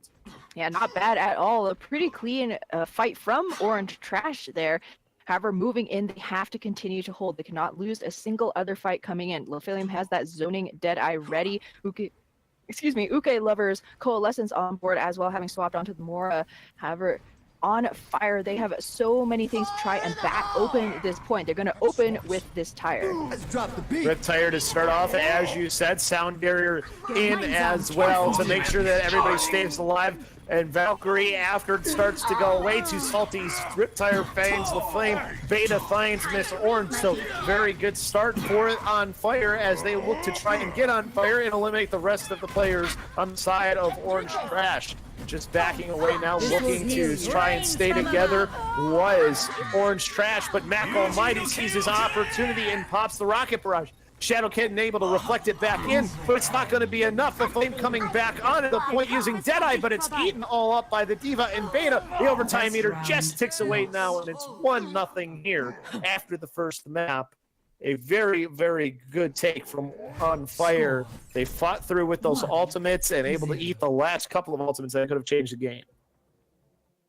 Yeah, not bad at all. A pretty clean fight from Orange Trash there. However, moving in, they have to continue to hold. They cannot lose a single other fight coming in. LaFlame has that zoning Deadeye ready. Uke Lovers Coalescence on board as well, having swapped onto the Mora. However, On Fire, they have so many things to try and back open this point. They're going to open with this tire.
Rip Tire to start off, as you said. Sound barrier in as well to make sure that everybody stays alive. And Valkyrie, after it starts to go way too salty, Rip Tire finds LaFlame. Beta finds Miss Orange. So very good start for it On Fire as they look to try and get On Fire and eliminate the rest of the players on the side of Orange Trash. Just backing away now, looking to try and stay together was Orange Trash, but Mac Almighty sees his opportunity and pops the rocket barrage. Shadow Kitten able to reflect it back in, but it's not going to be enough. The Flame coming back onto the point using Deadeye, but it's eaten all up by the Diva and Beta. The overtime meter just ticks away now, and it's 1-0 here after the first map. A very, very good take from On Fire. They fought through with those ultimates and able to eat the last couple of ultimates that could have changed the game.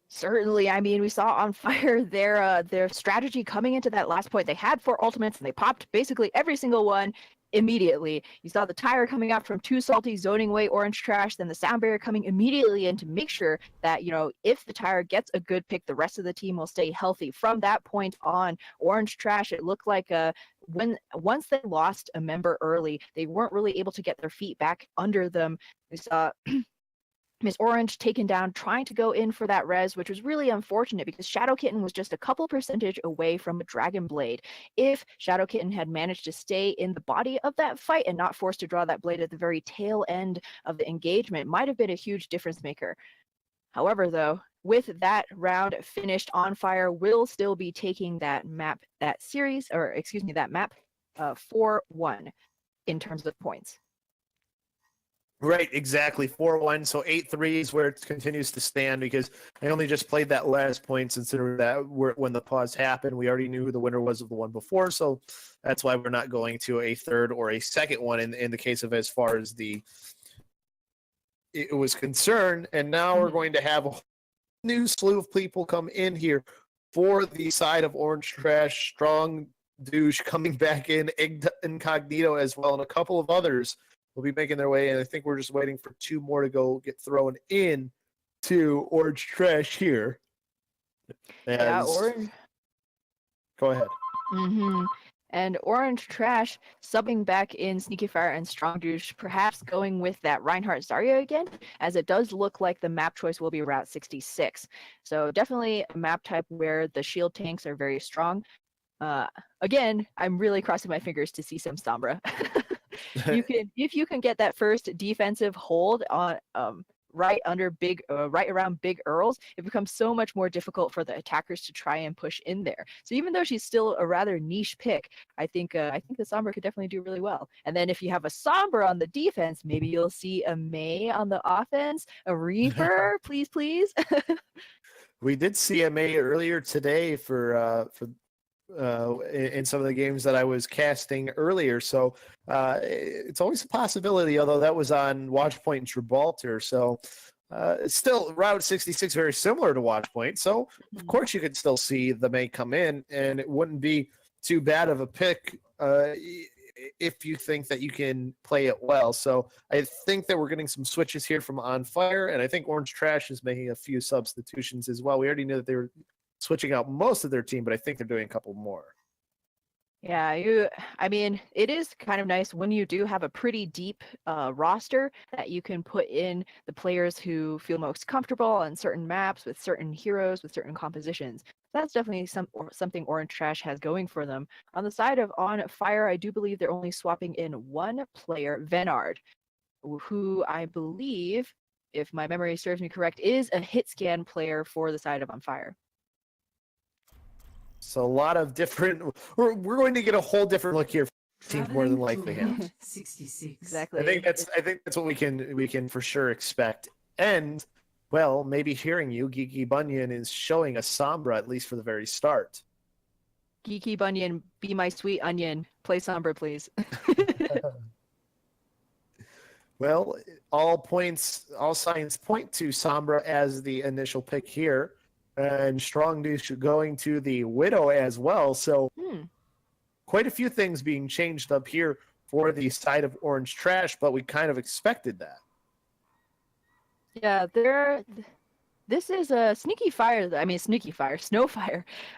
Certainly. I mean, we saw On Fire their strategy coming into that last point. They had 4 ultimates, and they popped basically every single one immediately. You saw the tire coming out from Too Salty, zoning away Orange Trash, then the sound barrier coming immediately in to make sure that, if the tire gets a good pick, the rest of the team will stay healthy. From that point on, Orange Trash, it looked like once they lost a member early, they weren't really able to get their feet back under them. We saw Miss Orange taken down, trying to go in for that res, which was really unfortunate because Shadow Kitten was just a couple percentage away from a Dragon Blade. If Shadow Kitten had managed to stay in the body of that fight and not forced to draw that blade at the very tail end of the engagement, it might have been a huge difference maker. However, though, with that round finished, On Fire will still be taking that map, that map 4-1 in terms of points.
Right, exactly. 4-1, so 8-3 is where it continues to stand because I only just played that last point considering that when the pause happened, we already knew who the winner was of the one before, so that's why we're not going to a third or a second one in the case of as far as it was concerned, and now we're going to have a new slew of people come in here for the side of Orange Trash, Strong Douche coming back in, Incognito as well, and a couple of others will be making their way, and I think we're just waiting for 2 more to get thrown in to Orange Trash here.
Yeah, Orange.
Go ahead.
And Orange Trash subbing back in Sneaky Fire and Strong Douche, perhaps going with that Reinhardt Zarya again, as it does look like the map choice will be Route 66. So definitely a map type where the shield tanks are very strong. Again, I'm really crossing my fingers to see some Sombra. If you can get that first defensive hold on right around Big Earls, it becomes so much more difficult for the attackers to try and push in there. So even though she's still a rather niche pick, I think the Sombra could definitely do really well. And then if you have a Sombra on the defense, maybe you'll see a Mei on the offense, a Reaper, please.
We did see a Mei earlier today for in some of the games that I was casting earlier. So it's always a possibility, although that was on Watchpoint and Gibraltar. So it's still Route 66, very similar to Watchpoint. So of course you could still see the Mei come in, and it wouldn't be too bad of a pick if you think that you can play it well. So I think that we're getting some switches here from On Fire, and I think Orange Trash is making a few substitutions as well. We already knew that they were switching out most of their team, but I think they're doing a couple more.
Yeah, it is kind of nice when you do have a pretty deep roster that you can put in the players who feel most comfortable on certain maps with certain heroes, with certain compositions. That's definitely something Orange Trash has going for them. On the side of On Fire, I do believe they're only swapping in one player, Venard, who I believe, if my memory serves me correct, is a hit scan player for the side of On Fire.
So a lot of different. We're going to get a whole different look here. Teams more than likely have
66.
Exactly.
I think that's what we can for sure expect. And well, maybe hearing you, Geeky Bunyan is showing a Sombra at least for the very start.
Geeky Bunyan, be my sweet onion. Play Sombra, please.
Well, all signs point to Sombra as the initial pick here. And Strong Douche going to the Widow as well. So quite a few things being changed up here for the side of Orange Trash, but we kind of expected that.
Yeah, this is a Snowfire.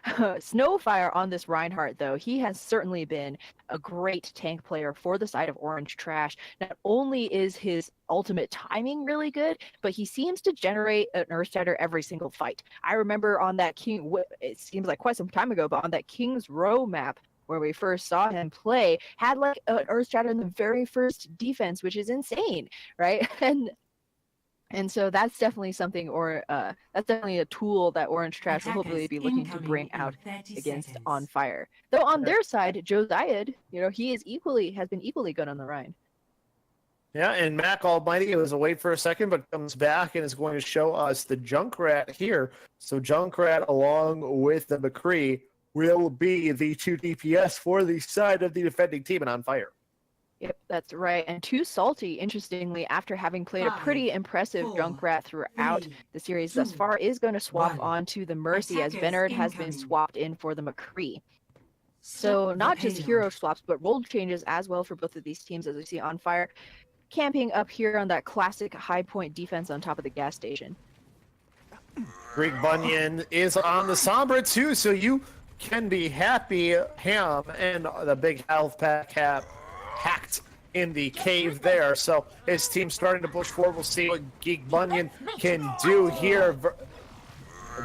Snowfire on this Reinhardt, though. He has certainly been a great tank player for the side of Orange Trash. Not only is his ultimate timing really good, but he seems to generate an Earthshatter every single fight. I remember on that it seems like quite some time ago, but on that King's Row map, where we first saw him play, had like an Earthshatter in the very first defense, which is insane, right? And so that's definitely something, that's definitely a tool that Orange Trash will hopefully be looking to bring out against On Fire. Though on their side, Josiah, he has been equally good on the Rhine.
Yeah, and Mac Almighty was away for a second, but comes back and is going to show us the Junkrat here. So Junkrat along with the McCree will be the 2 DPS for the side of the defending team and On Fire.
Yep, that's right. And Too Salty, interestingly, after having played a pretty impressive Junkrat throughout the series thus far, is going to swap onto the Mercy as Venard has been swapped in for the McCree. So not just hero swaps, but role changes as well for both of these teams, as we see On Fire camping up here on that classic high point defense on top of the gas station.
Greek Bunyan is on the Sombra too, so you can be happy. Ham and the big health pack have hacked in the cave there. So his team's starting to push forward. We'll see what Geek Bunyan can do here.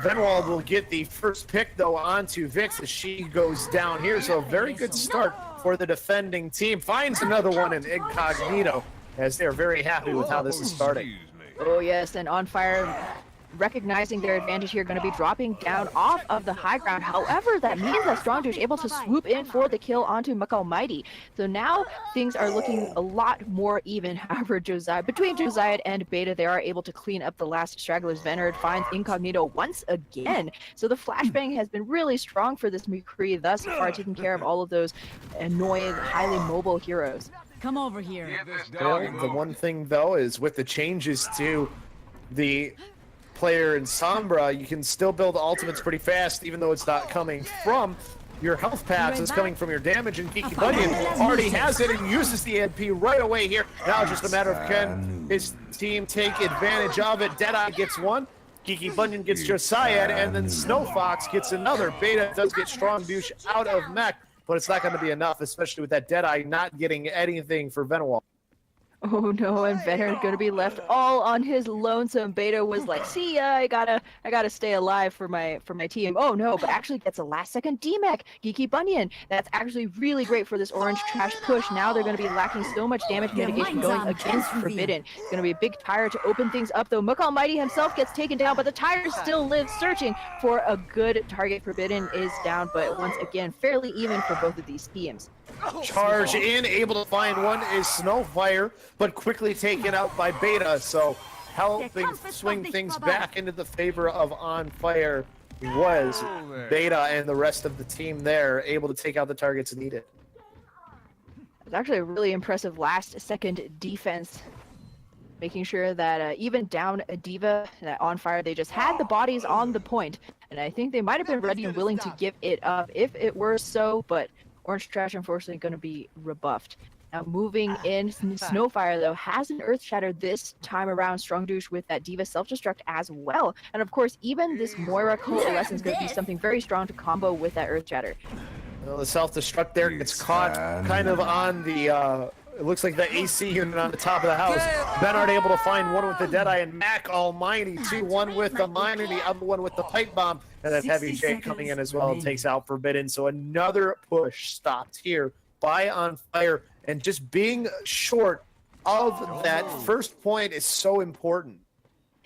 Venwald will get the first pick, though, onto Vix as she goes down here. So a very good start for the defending team. Finds another one in Incognito as they're very happy with how this is starting.
Oh, yes, and On Fire recognizing their advantage here, going to be dropping down off of the high ground. However, that means that Strong is able to swoop in for the kill onto Almighty. So now things are looking a lot more even. However, between Josiah and Beta, they are able to clean up the last stragglers. Venard finds Incognito once again. So the flashbang has been really strong for this McCree thus far, taking care of all of those annoying, highly mobile heroes.
Come over here.
Well, the one thing, though, is with the changes to the player in Sombra, you can still build ultimates pretty fast, even though it's not coming from your health paths. It's coming from your damage, and Geeky Bunyan already has it and uses the MP right away here. Now just a matter of can his team take advantage of it. Deadeye gets one. Geeky Bunyan gets Josiah, and then Snow Fox gets another. Beta does get Strong Douche out of mech, but it's not going to be enough, especially with that Deadeye not getting anything for Venwall.
Oh no, and Venard going to be left all on his lonesome. Beta was like, see ya, I gotta stay alive for my team. Oh no, but actually gets a last second DMAC. Geeky Bunyan. That's actually really great for this orange trash push. Now they're going to be lacking so much damage mitigation going against Forbidden. It's going to be a big tire to open things up, though. Almighty himself gets taken down, but the tire still lives, searching for a good target. Forbidden is down, but once again, fairly even for both of these teams.
Charge in, able to find one is Snowfire, but quickly taken out by Beta, so helping swing things back into the favor of On Fire was Beta and the rest of the team there, able to take out the targets needed.
It was actually a really impressive last-second defense, making sure that even down a Diva, that On Fire, they just had the bodies on the point, and I think they might have been ready and willing to give it up if it were so, but Orange Trash, unfortunately, going to be rebuffed. Now, moving in, Snowfire, though, has an Earth Shatter this time around. Strong Douche with that Diva self-destruct as well. And, of course, even this Moira Coalescence is going to be something very strong to combo with that Earth Shatter.
Well, the self-destruct there gets caught kind of on the, it looks like the AC unit on the top of the house. Benard able to find one with the Deadeye, and Mac Almighty, one with the mine, and the other one with the pipe bomb. And then Heavy J coming in as well and takes out Forbidden. So another push stopped here by On Fire. And just being short of that first point is so important.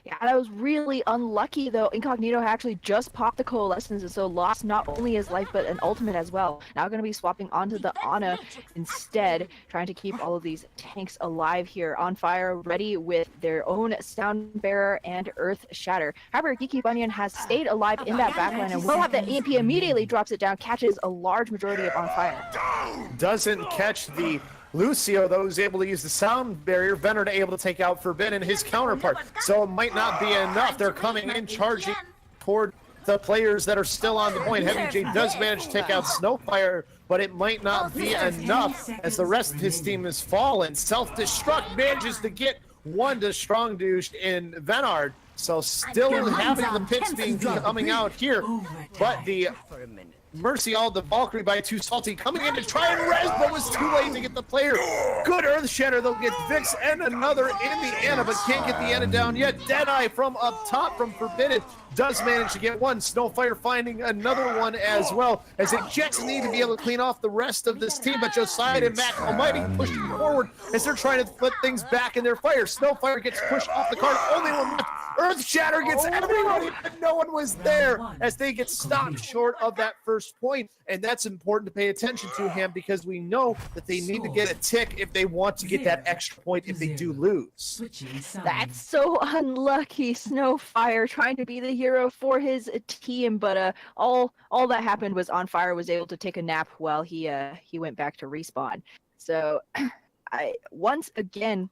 Yeah, that was really unlucky, though. Incognito actually just popped the Coalescence, and so lost not only his life, but an ultimate as well. Now going to be swapping onto the Ana instead, trying to keep all of these tanks alive here. On Fire, ready with their own Sound Bearer and Earth Shatter. However, Geeky Bunyan has stayed alive in that backline, and will have that EMP immediately drops it down, catches a large majority of On Fire.
Doesn't catch the Lucio, though, is able to use the sound barrier. Venard able to take out Forbidden, his counterpart. So it might not be enough. They're coming in, charging toward the players that are still on the point. Heavy J does manage to take out Snowfire, but it might not be enough as the rest of his team has fallen. Self-destruct manages to get one to Strong Douche in Venard. So still having the pits being coming out here, but the Mercy all the Valkyrie by Too Salty coming in to try and res, but was too late to get the player. Good Earth Shatter, they'll get Vix and another in the Ana, but can't get the Ana down yet. Deadeye from up top from Forbidden does manage to get one. Snowfire finding another one as well, as they just need to be able to clean off the rest of this team, but Josiah and Mac Almighty pushing forward as they're trying to flip things back in their fire. Snowfire gets pushed off the card, only one left. Earth Shatter gets everybody, but no one was there as they get stopped short of that first point. And that's important to pay attention to him, because we know that they need to get a tick if they want to get that extra point if they do lose.
That's so unlucky. Snowfire trying to be the hero for his team, but all that happened was On Fire was able to take a nap while he went back to respawn. So once again,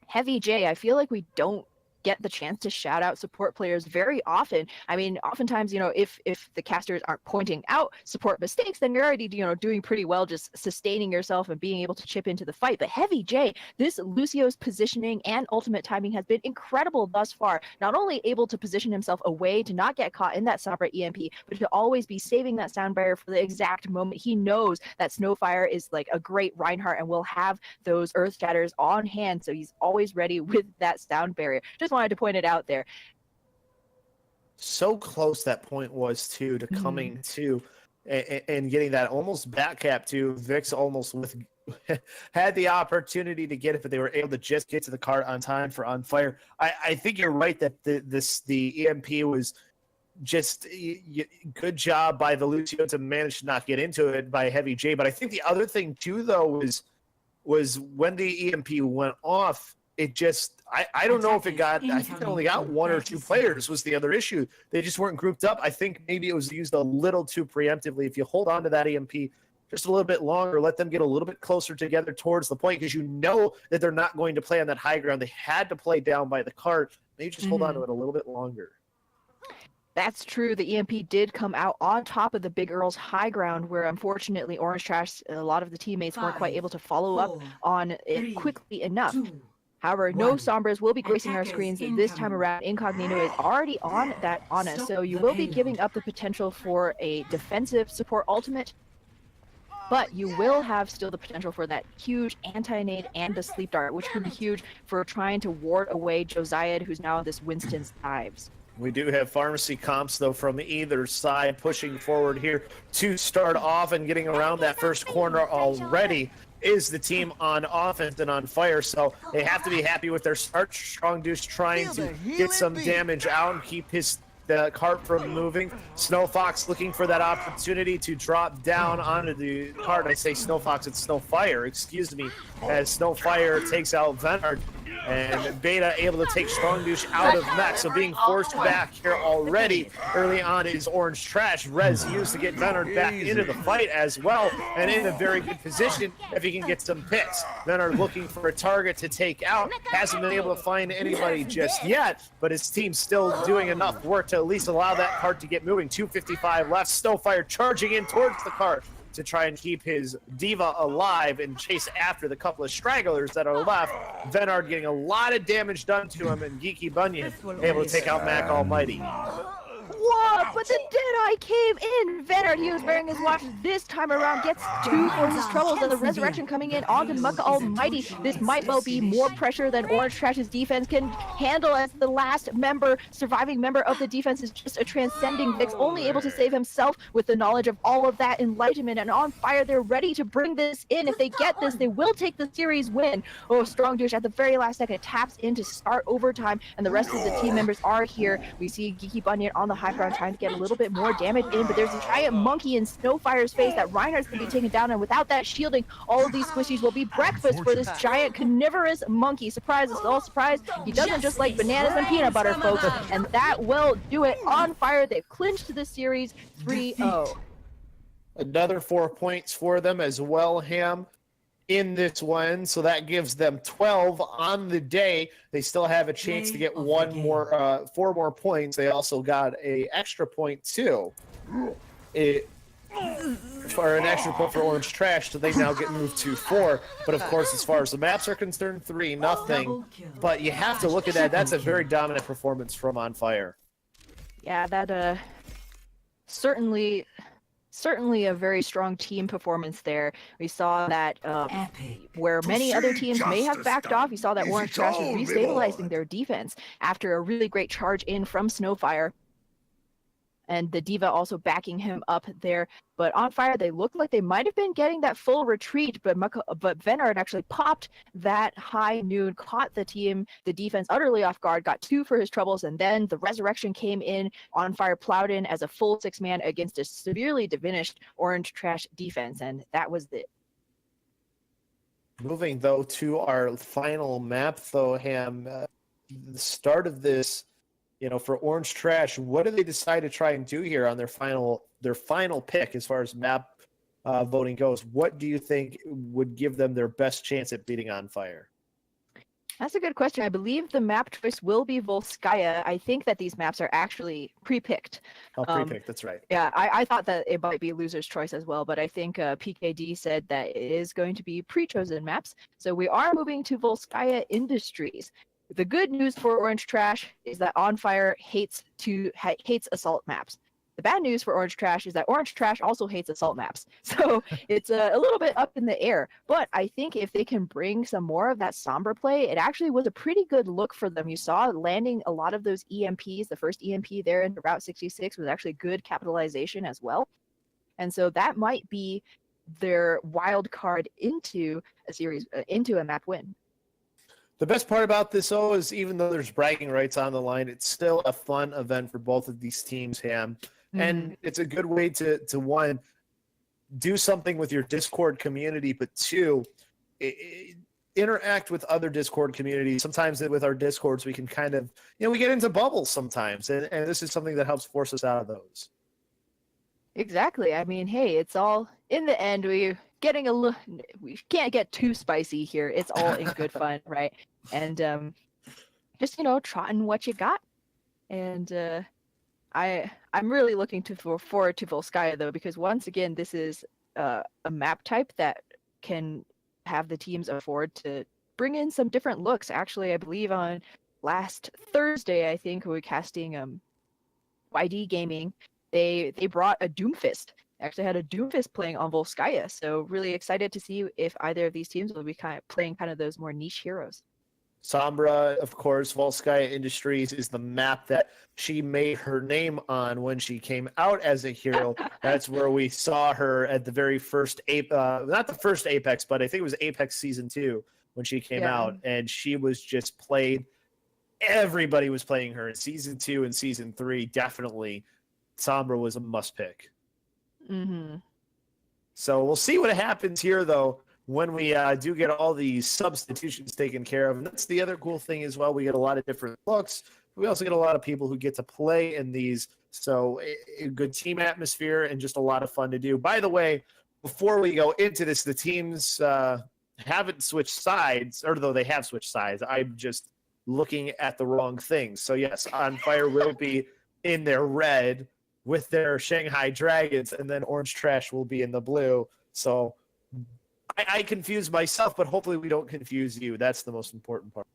Heavy J, I feel like we don't get the chance to shout out support players very often. I mean, oftentimes, if the casters aren't pointing out support mistakes, then you're already, doing pretty well just sustaining yourself and being able to chip into the fight. But Heavy J, this Lucio's positioning and ultimate timing has been incredible thus far. Not only able to position himself away to not get caught in that Sombra EMP, but to always be saving that sound barrier for the exact moment he knows that Snowfire is like a great Reinhardt and will have those Earth Shatters on hand. So he's always ready with that sound barrier. Just wanted to point it out there.
So close that point was to coming to and getting that almost back cap to Vix almost with had the opportunity to get it, but they were able to just get to the cart on time for On Fire. I think you're right that the EMP was just good job by the Lucio to manage to not get into it by Heavy J. But I think the other thing too, though, was when the EMP went off, it just I don't know if it got. I think they only got one or two players was the other issue. They just weren't grouped up. I think maybe it was used a little too preemptively. If you hold on to that EMP just a little bit longer, let them get a little bit closer together towards the point, because you know that they're not going to play on that high ground. They had to play down by the cart. Maybe just hold on to it a little bit longer.
That's true. The EMP did come out on top of the Big Earl's high ground, where unfortunately Orange Trash, a lot of the teammates weren't quite able to follow up on it quickly enough. However, no Sombras will be gracing our screens this time around. Incognito is already on that Ana, so you will be giving up the potential for a defensive support ultimate, but you will have still the potential for that huge anti-nade and the sleep dart, which could be huge for trying to ward away Josiah, who's now this Winston's dives.
We do have pharmacy comps, though, from either side pushing forward here to start off and getting around that first corner already is the team on offense and On Fire, so they have to be happy with their start. Strong Deuce trying to get some damage out and keep the cart from moving. Snow Fox looking for that opportunity to drop down onto the cart. I say Snow Fox, it's Snowfire, excuse me, as Snowfire takes out Venard. And Beta able to take Strong Douche out of mech, so being forced back here already early on is Orange Trash. Rez used to get Venard back into the fight as well, and in a very good position if he can get some picks. Venard looking for a target to take out, hasn't been able to find anybody just yet, but his team's still doing enough work to at least allow that cart to get moving. 2:55 left, Snowfire charging in towards the cart to try and keep his diva alive and chase after the couple of stragglers that are left. Venard getting a lot of damage done to him, and Geeky Bunyan able to take out Mac Almighty.
What? But the Deadeye came in. Venard, he was wearing his watch this time around, gets 2 for his troubles, and the Resurrection coming in onto Mucka Almighty. This might well be more pressure than Orange Trash's defense can handle, as the last surviving member of the defense is just a transcending Vix, only able to save himself with the knowledge of all of that enlightenment. And On Fire, they're ready to bring this in. If they get this, they will take the series win. Oh, Strong Douche at the very last second taps in to start overtime, and the rest of the team members are here. We see Geeky Bunyan on the high ground trying to get a little bit more damage in, but there's a giant monkey in Snowfire's face that Reinhardt's going to be taken down, and without that shielding, all of these squishies will be breakfast for this giant carnivorous monkey. Surprise, it's all surprise. He doesn't just like bananas and peanut butter, folks, and that will do it. On Fire, they've clinched the series 3-0.
Another 4 points for them as well, Ham, in this one, so that gives them 12 on the day. They still have a chance to get 4 more points. They also got a extra point too. For an extra point for Orange Trash, so they now get moved to 4. But of course, as far as the maps are concerned, 3-0. But you have to look at that. That's a very dominant performance from On Fire.
Yeah, that certainly a very strong team performance there. We saw that where many other teams may have backed off, you saw that Orange Trash was restabilizing their defense after a really great charge in from Snowfire. And the Diva also backing him up there. But On Fire, they looked like they might have been getting that full retreat, but Venard actually popped that high noon, caught the defense utterly off guard, got 2 for his troubles, and then the Resurrection came in. On Fire plowed in as a full 6-man against a severely diminished Orange Trash defense, and that was it.
Moving, though, to our final map, though, Ham, the start of this, for Orange Trash, what do they decide to try and do here on their final pick as far as map voting goes? What do you think would give them their best chance at beating On Fire?
That's a good question. I believe the map choice will be Volskaya. I think that these maps are actually pre-picked.
Oh,
Um,
pre-pick. That's right.
yeah, I thought that it might be loser's choice as well, but I think PKD said that it is going to be pre-chosen maps. So we are moving to Volskaya Industries. The good news for Orange Trash is that On Fire hates assault maps. The bad news for Orange Trash is that Orange Trash also hates assault maps. So it's a little bit up in the air. But I think if they can bring some more of that Sombra play, it actually was a pretty good look for them. You saw landing a lot of those EMPs. The first EMP there in Route 66 was actually good capitalization as well. And so that might be their wild card into a series, into a map win.
The best part about this, though, is even though there's bragging rights on the line, it's still a fun event for both of these teams, Ham. And it's a good way to one, do something with your Discord community, but two, interact with other Discord communities. Sometimes with our Discords, we can kind of, we get into bubbles sometimes, and this is something that helps force us out of those.
Exactly. I mean, hey, it's all in the end. We can't get too spicy here. It's all in good fun, right? And just trotting what you got. And I'm really looking forward to Volskaya though, because once again, this is a map type that can have the teams afford to bring in some different looks. Actually, I believe on last Thursday, I think we were casting YD Gaming. They brought a Doomfist. Actually had a Doomfist playing on Volskaya. So really excited to see if either of these teams will be playing kind of those more niche heroes.
Sombra, of course, Volskaya Industries is the map that she made her name on when she came out as a hero. That's where we saw her at the very first not the first Apex, but I think it was Apex Season 2 when she came out, and she was just played. Everybody was playing her in Season 2 and Season 3. Definitely, Sombra was a must pick.
Mm-hmm.
So we'll see what happens here, though, when we do get all these substitutions taken care of. And that's the other cool thing as well. We get a lot of different looks. We also get a lot of people who get to play in these. So a good team atmosphere and just a lot of fun to do. By the way, before we go into this, the teams haven't switched sides, or though they have switched sides, I'm just looking at the wrong things. So yes, On Fire will be in their red with their Shanghai Dragons, and then Orange Trash will be in the blue. So I confuse myself, but hopefully we don't confuse you. That's the most important part.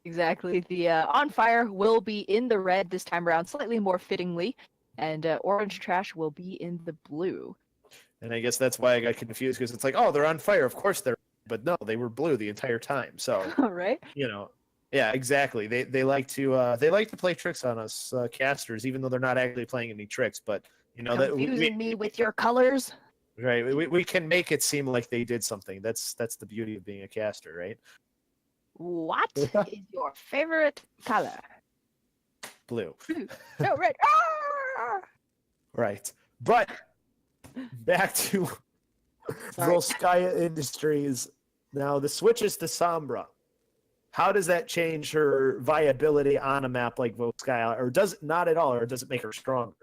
Exactly. The On Fire will be in the red this time around, slightly more fittingly, and Orange Trash will be in the blue.
And I guess that's why I got confused, because it's like, oh, they're on fire. Of course they're, but no, they were blue the entire time. So,
right?
Yeah, exactly. They like to play tricks on us casters, even though they're not actually playing any tricks. But
confusing me with your colors.
Right. We can make it seem like they did something. That's the beauty of being a caster, right?
What is your favorite color?
Blue.
No, red. Ah!
Right. But back to Volskaya Industries. Now the switch is to Sombra. How does that change her viability on a map like Volskaya, or does it not at all, or does it make her stronger?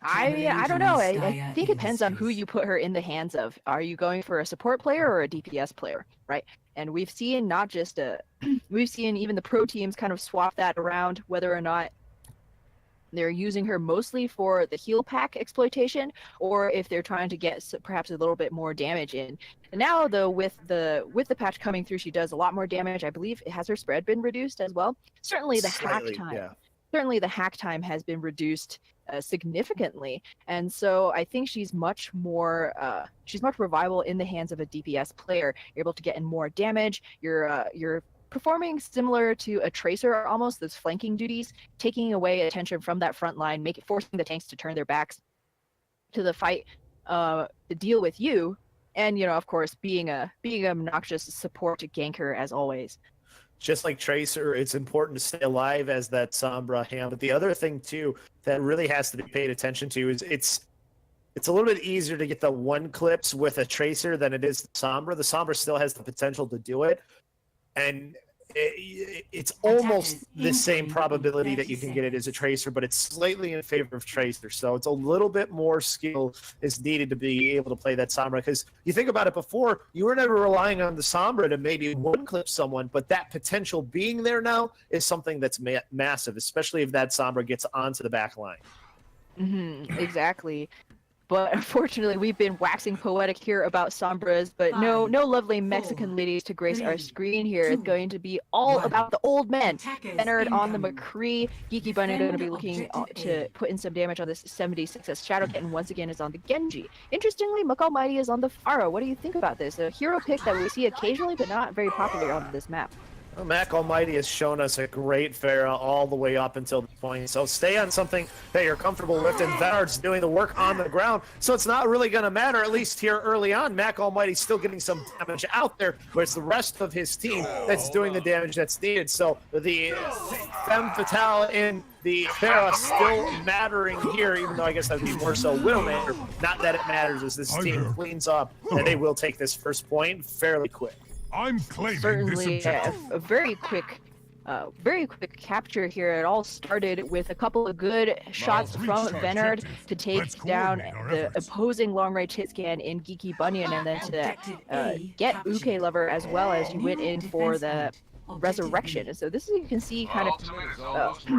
I don't know. I think it depends on who you put her in the hands of. Are you going for a support player or a DPS player, right? And we've seen not just we've seen even the pro teams kind of swap that around, whether or not they're using her mostly for the heal pack exploitation, or if they're trying to get perhaps a little bit more damage in. And now, though, with the patch coming through, she does a lot more damage. I believe has her spread been reduced as well. Certainly the hack time. Yeah. Certainly the hack time has been reduced significantly, and so I think she's much more viable in the hands of a DPS player. You're able to get in more damage. You're performing similar to a tracer, almost those flanking duties, taking away attention from that front line, forcing the tanks to turn their backs to the fight to deal with you, and of course being a obnoxious support ganker as always.
Just like Tracer, it's important to stay alive as that Sombra Ham. But the other thing too that really has to be paid attention to is it's a little bit easier to get the one clips with a Tracer than it is the Sombra. The Sombra still has the potential to do it, and it's almost the same probability that you can get it as a Tracer, but it's slightly in favor of Tracer. So it's a little bit more skill is needed to be able to play that Sombra. Because you think about it before, you were never relying on the Sombra to maybe one-clip someone, but that potential being there now is something that's massive, especially if that Sombra gets onto the back line.
Exactly. But unfortunately, we've been waxing poetic here about Sombras, but no lovely Mexican ladies to grace our screen here. It's going to be all about the old men. Centered on the McCree. Geeky Bunny going to be looking to put in some damage on this 76 as Shadow Kitten once again is on the Genji. Interestingly, Muck Almighty is on the Pharah. What do you think about this? A hero pick that we see occasionally, but not very popular on this map.
Well, Mac Almighty has shown us a great Pharah all the way up until this point. So stay on something that you're comfortable with, and Venard's doing the work on the ground. So it's not really going to matter, at least here early on. Mac Almighty's still getting some damage out there, where it's the rest of his team that's doing the damage that's needed. So the femme fatale in the Pharah still mattering here, even though I guess that would be more so Widowmaker. Not that it matters as this team cleans up, and they will take this first point fairly quick.
I'm claiming
Certainly
this
a very quick capture here. It all started with a couple of good shots from Venard to take down the opposing long-range hit scan in Geeky Bunyan, and then to get Uke Lover as well as you went in for the resurrection. And so this is, you can see, kind of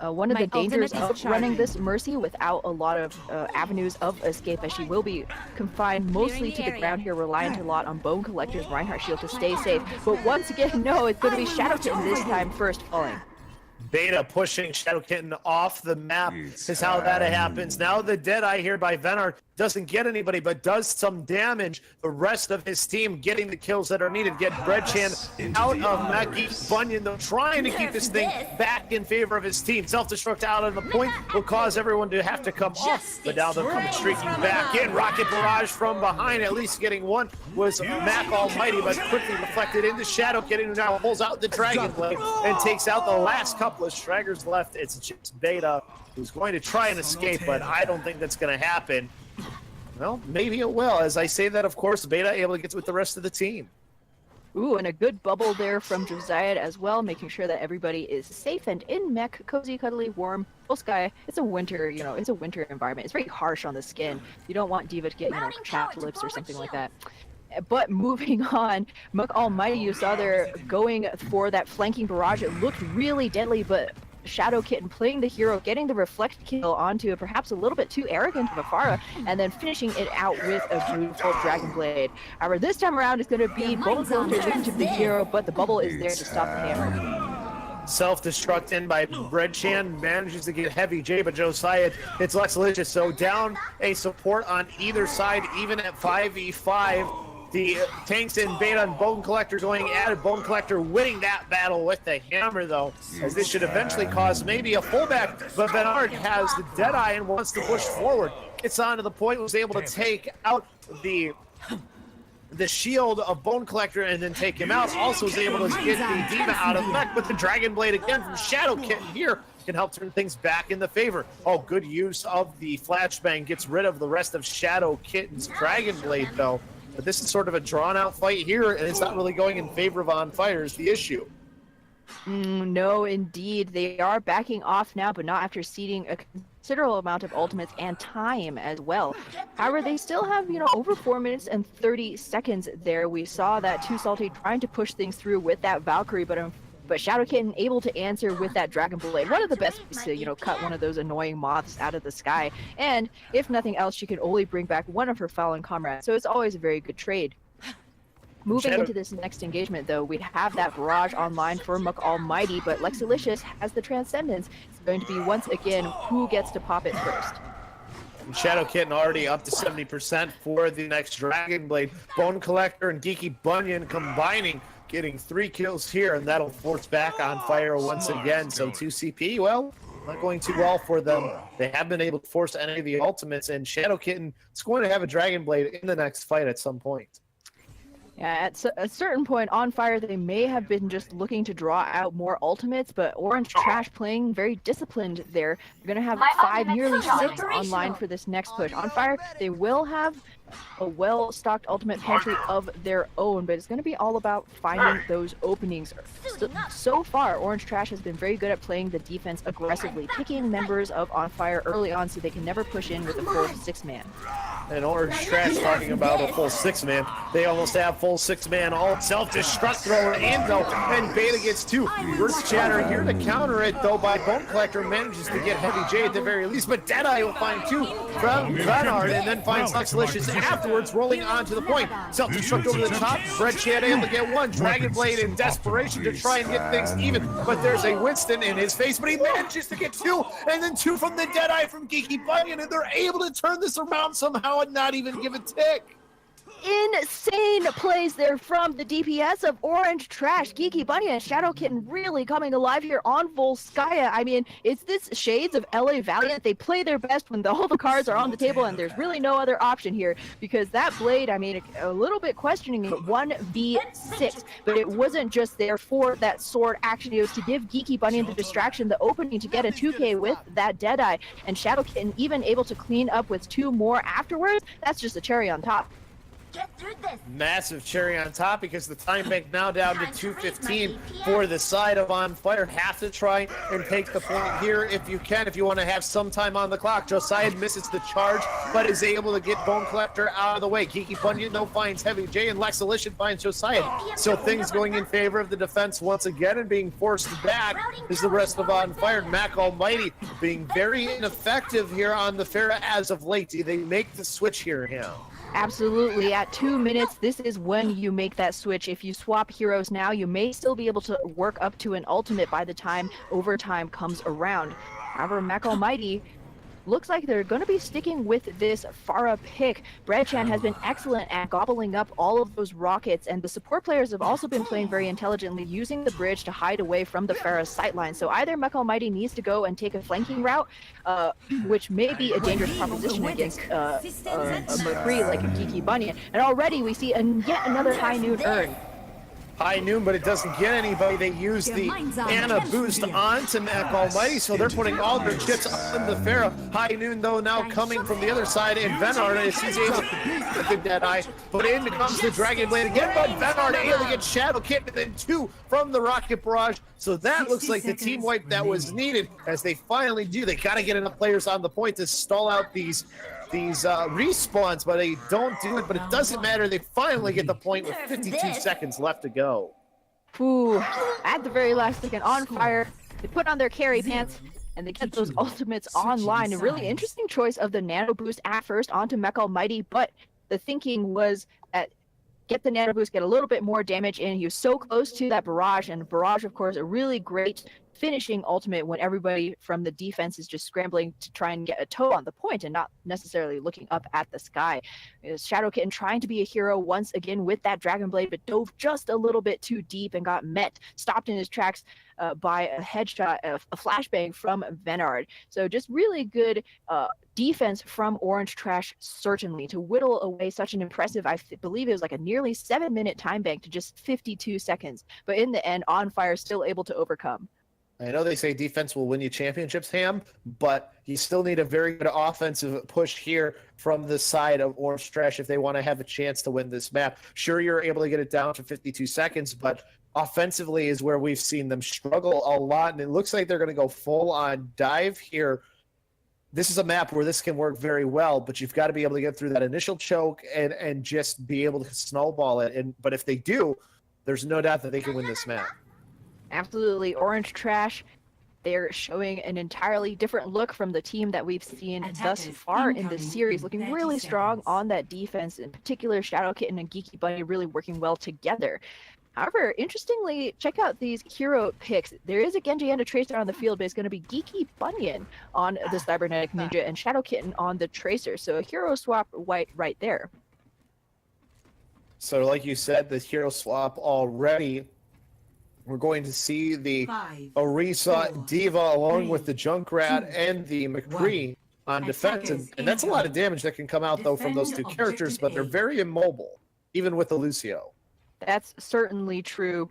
one of the dangers of running this Mercy without a lot of avenues of escape, as she will be confined mostly to the ground here, reliant a lot on Bone Collector's Reinhardt shield to stay safe. But once again, no, it's going to be Shadow Kitten this time first falling.
Beta pushing Shadow Kitten off the map is how that happens. Now the Deadeye here by Venard doesn't get anybody, but does some damage. The rest of his team getting the kills that are needed. Get Breadchan out of Mackie Bunyan, though, trying to keep this thing back in favor of his team. Self-destruct out on the point will cause everyone to have to come off, but now they're coming streaking back in. Rocket barrage from behind, at least getting one was Mac Almighty, but quickly reflected into Shadow Kitten, who now pulls out the Dragon Blade and takes out the last couple of Straggers left. It's just Beta who's going to try and escape, but I don't think that's going to happen. Well, maybe it will. As I say that, of course, Beta able to get with the rest of the team.
Ooh, and a good bubble there from Josiah as well, making sure that everybody is safe and in mech, cozy, cuddly, warm. Full sky. It's a winter, it's a winter environment. It's very harsh on the skin. You don't want Diva to get, chapped lips or something like that. But moving on, Muck Almighty, you saw there going for that flanking barrage. It looked really deadly, but Shadow Kitten playing the hero, getting the reflect kill onto a perhaps a little bit too arrogant of a Pharah, and then finishing it out with a beautiful Dragon Blade. However, this time around it's going to be Bone Collector looking to the hero, but the bubble is there to stop the hammer.
Self-destruct in by Breadchan, manages to get Heavy J, but Josiah, it's Lexalicious, so down a support on either side, even at 5v5. The tanks in Beta and Bone Collector going at it. Bone Collector winning that battle with the hammer, though, as this should eventually cause maybe a fullback. But Venard has the Deadeye and wants to push forward. Gets onto the point, was able to take out the shield of Bone Collector and then take him out. Also was able to get the Diva out of mech, but the Dragon Blade again from Shadow Kitten here can help turn things back in the favor. Oh, good use of the flashbang. Gets rid of the rest of Shadow Kitten's Dragon Blade, though. But this is sort of a drawn-out fight here, and it's not really going in favor of On Fire is the issue.
No, indeed. They are backing off now, but not after ceding a considerable amount of ultimates and time as well. However, they still have, over 4 minutes and 30 seconds there. We saw that Too Salty trying to push things through with that Valkyrie, but Shadow Kitten able to answer with that Dragon Blade. One of the best ways to, cut one of those annoying moths out of the sky. And if nothing else, she can only bring back one of her fallen comrades. So it's always a very good trade. Moving into this next engagement, though, we'd have that barrage online for Muck Almighty, but Lexalicious has the Transcendence. It's going to be, once again, who gets to pop it first.
Shadow Kitten already up to 70% for the next Dragon Blade. Bone Collector and Geeky Bunyan combining, getting 3 kills here, and that'll force back On Fire once again. So 2 CP, well, not going too well for them. They have been able to force any of the ultimates, and Shadow Kitten is going to have a Dragon Blade in the next fight at some point.
Yeah, at a certain point on Fire, they may have been just looking to draw out more ultimates, but Orange Trash playing very disciplined there. They're going to have
My
5,
ultimate's
nearly 6 online
operational.
for this next push. On Fire, they will have a well-stocked ultimate pantry of their own, but it's going to be all about finding those openings. So far, Orange Trash has been very good at playing the defense aggressively, picking members of On Fire early on so they can never push in with a full 6-man.
And Orange Trash talking about a full 6-man. They almost have full 6-man. All self-destruct thrower in though, and Beta gets 2. Burst Chatter here to counter it though by Bone Collector manages to get Heavy J at the very least, but Deadeye will find 2 from Vanard and then finds Luxalicious afterwards rolling onto the point. Self-destruct over the top. Red Chatter able to get 1. Dragon Blade in desperation to try and get things even, but there's a Winston in his face, but he manages to get 2, and then 2 from the Deadeye from Geeky Bunyan, and they're able to turn this around somehow and not even give a tick.
Insane plays there from the DPS of Orange Trash. Geeky Bunny and Shadow Kitten really coming alive here on Volskaya. I mean, it's this shades of LA Valiant. They play their best when all the cards are on the table and there's really no other option here, because that blade, I mean, a little bit questioning it, 1v6, but it wasn't just there for that sword action. It was to give Geeky Bunny the distraction, the opening to get a 2k with that Deadeye, and Shadow Kitten even able to clean up with 2 more afterwards. That's just a cherry on top.
Get through this.
Massive cherry on top, because the time bank now down to 2:15 for the side of On Fire. Have to try and take the point here if you can, if you want to have some time on the clock. Josiah misses the charge, but is able to get Bone Collector out of the way. Geeky Bunyan though finds Heavy J, and Luxalicious finds Josiah. So things going in favor of the defense once again, and being forced back is the rest of On Fire. Mac Almighty being very ineffective here on the Pharah as of late. Do they make the switch here now?
Absolutely. At 2 minutes, this is when you make that switch. If you swap heroes now, you may still be able to work up to an ultimate by the time overtime comes around. However, Mac Almighty looks like they're going to be sticking with this Pharah pick. Breadchan has been excellent at gobbling up all of those rockets, and the support players have also been playing very intelligently, using the bridge to hide away from the Pharah sightline. So either Mac Almighty needs to go and take a flanking route, which may be a dangerous proposition against a McCree like a Geeky Bunyan. And already we see yet another high noon earn.
High noon, but it doesn't get anybody. They use the Ana boost onto Mac Almighty, so they're putting all their chips on the Pharah. High noon, though, now coming from the other side, and Venard, as he's able to get the Deadeye, but in comes the Dragon Blade again, but Venard able to get Shadow Kitten, and then 2 from the Rocket Barrage. So that looks like the team wipe that was needed, as they finally do. They got to get enough players on the point to stall out these respawns, but they don't do it. But it doesn't matter. They finally get the point with 52 seconds left to go.
Ooh, at the very last second, On Fire, they put on their carry pants and they get those ultimates online. A really interesting choice of the nano boost at first onto Mech Almighty, but the thinking was at get the nano boost, get a little bit more damage in. He was so close to that barrage, and barrage, of course, a really great finishing ultimate when everybody from the defense is just scrambling to try and get a toe on the point and not necessarily looking up at the sky. Shadow Kitten trying to be a hero once again with that Dragon Blade, but dove just a little bit too deep and got stopped in his tracks by a headshot, a flashbang from Venard. So just really good defense from Orange Trash, certainly, to whittle away such an impressive, I believe it was like a nearly 7-minute time bank to just 52 seconds. But in the end, On Fire still able to overcome.
I know they say defense will win you championships, Ham, but you still need a very good offensive push here from the side of Orange Trash if they want to have a chance to win this map. Sure, you're able to get it down to 52 seconds, but offensively is where we've seen them struggle a lot, and it looks like they're going to go full on dive here. This is a map where this can work very well, but you've got to be able to get through that initial choke and just be able to snowball it. But if they do, there's no doubt that they can win this map.
Absolutely. Orange Trash, they're showing an entirely different look from the team that we've seen thus far in this series, looking really strong on that defense. In particular, Shadow Kitten and Geeky Bunny really working well together. However, interestingly, check out these hero picks. There is a Genji and a Tracer on the field, but it's going to be Geeky Bunyan on the Cybernetic Ninja and Shadow Kitten on the Tracer. So a hero swap right there.
So like you said, the hero swap already. We're going to see the Orisa Diva along with the Junkrat and the McCree on defense. And that's a lot of damage that can come out, though, from those two characters, but they're very immobile, even with the Lucio.
That's certainly true.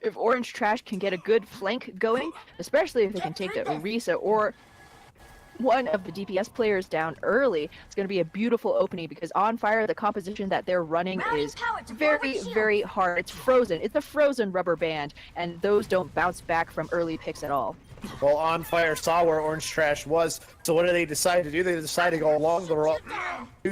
If Orange Trash can get a good flank going, especially if they can take the Orisa or one of the DPS players down early, it's going to be a beautiful opening because on fire, the composition that they're running is very, very hard. It's frozen. It's a frozen rubber band, and those don't bounce back from early picks at all.
Well, On Fire saw where Orange Trash was, so what do they decide to do? They decide to go along to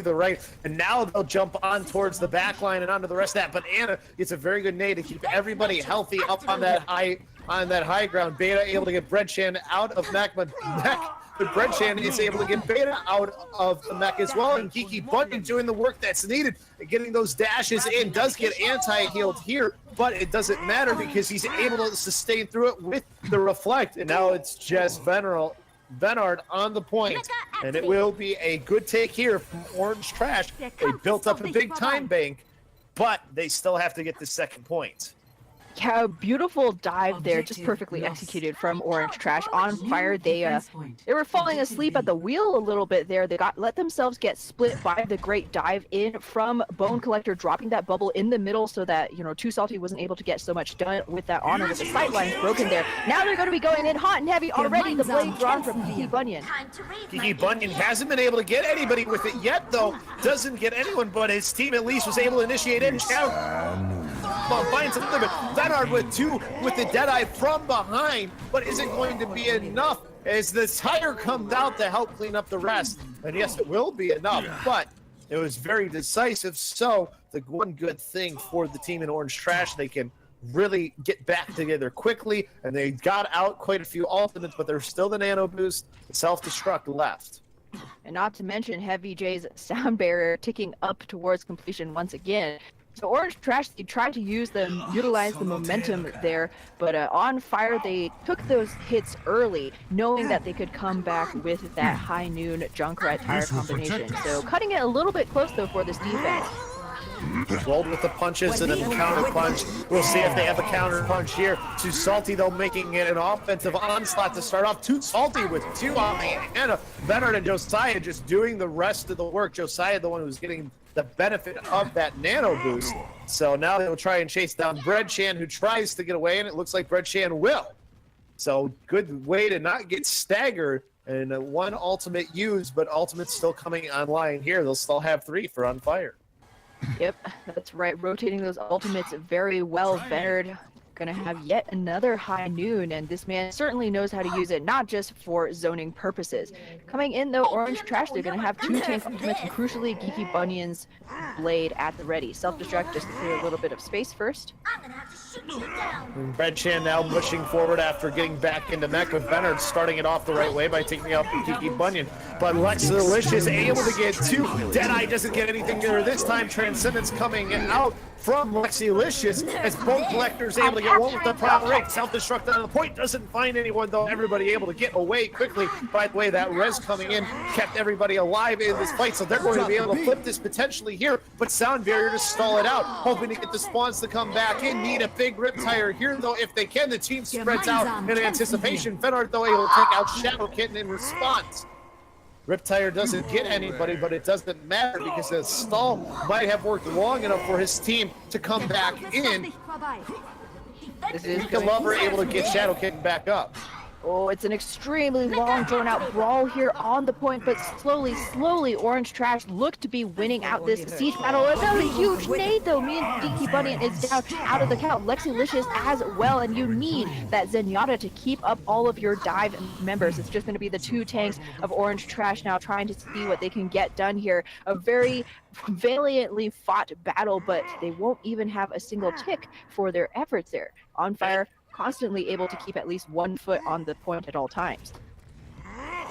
the right, and now they'll jump on towards the back line and onto the rest of that. But Anna gets a very good nade to keep everybody healthy up on that high ground. Beta able to get Breadshan out of mech, but Breadshan is able to get Beta out of the mech as well, and Kiki Bunyan doing the work that's needed, getting those dashes in. Does get anti-healed here, but it doesn't matter because he's able to sustain through it with the reflect, and now it's just Venard on the point, and it will be a good take here from Orange Trash. They built up a big time bank, but they still have to get the second point.
Yeah, beautiful dive there, just perfectly executed from Orange Trash. On fire, they were falling asleep at the wheel a little bit there. They let themselves get split by the great dive in from Bone Collector, dropping that bubble in the middle so that, Too Salty wasn't able to get so much done with that honor with the sight lines broken there. Now they're going to be going in hot and heavy already. The blade drawn from Kiki Bunyan.
Kiki Bunyan hasn't been able to get anybody with it yet, though. Doesn't get anyone, but his team at least was able to initiate in. Finds something, but Venard with the Deadeye from behind, but isn't going to be enough as the tire comes out to help clean up the rest. And yes, it will be enough, but it was very decisive. So the one good thing for the team in Orange Trash, they can really get back together quickly, and they got out quite a few ultimates, but there's still the nano boost, the self-destruct left.
And not to mention Heavy J's sound barrier ticking up towards completion once again. So Orange Trash, they tried to utilize the momentum there, but On Fire, they took those hits early, knowing that they could come back with that high noon Junkrat tire combination. So cutting it a little bit close, though, for this defense.
Rolled with the punches and then the counter punch. We'll see if they have a counter punch here. Too Salty, though, making it an offensive onslaught to start off. Too Salty with two on the Anna. Venard and Josiah just doing the rest of the work. Josiah, the one who's getting the benefit of that nano boost. So now they will try and chase down Breadshan, who tries to get away, and it looks like Breadshan will. So good way to not get staggered, and one ultimate used, but ultimate's still coming online here. They'll still have three for On Fire.
Yep, that's right. Rotating those ultimates very well. Venard gonna have yet another high noon, and this man certainly knows how to use it, not just for zoning purposes. Coming in, though, Orange Trash, they're gonna have two tank ultimates, and crucially, Geeky Bunyan's blade at the ready. Self-destruct just to clear a little bit of space first.
Breadshan now pushing forward after getting back into mech, with Venard starting it off the right way by taking out Kiki Bunyan. But Lexilicious able to get two. Deadeye doesn't get anything there this time. Transcendence coming out from Lexilicious as Bone Collector's able to get one with the proper rate. Self-destruct on the point, doesn't find anyone, though. Everybody able to get away quickly. By the way, that res coming in kept everybody alive in this fight, so they're going to be able to flip this potentially here, but Sound Barrier to stall it out, hoping to get the spawns to come back in. Need a big rip tire here, though, if they can. The team spreads out in anticipation. Venard, though, able to take out Shadow Kitten in response. Riptire doesn't get anybody, but it doesn't matter because the stall might have worked long enough for his team to come back in. Mika Lover able to get Shadow Kitten back up.
Oh, it's an extremely long, drawn-out brawl here on the point, but slowly, Orange Trash look to be winning out this siege battle. Another huge nade, though. Me and Geeky Bunyan is down out of the count. Lexilicious as well, and you need that Zenyatta to keep up all of your dive members. It's just going to be the two tanks of Orange Trash now trying to see what they can get done here. A very valiantly fought battle, but they won't even have a single tick for their efforts there. On Fire, constantly able to keep at least 1 foot on the point at all times.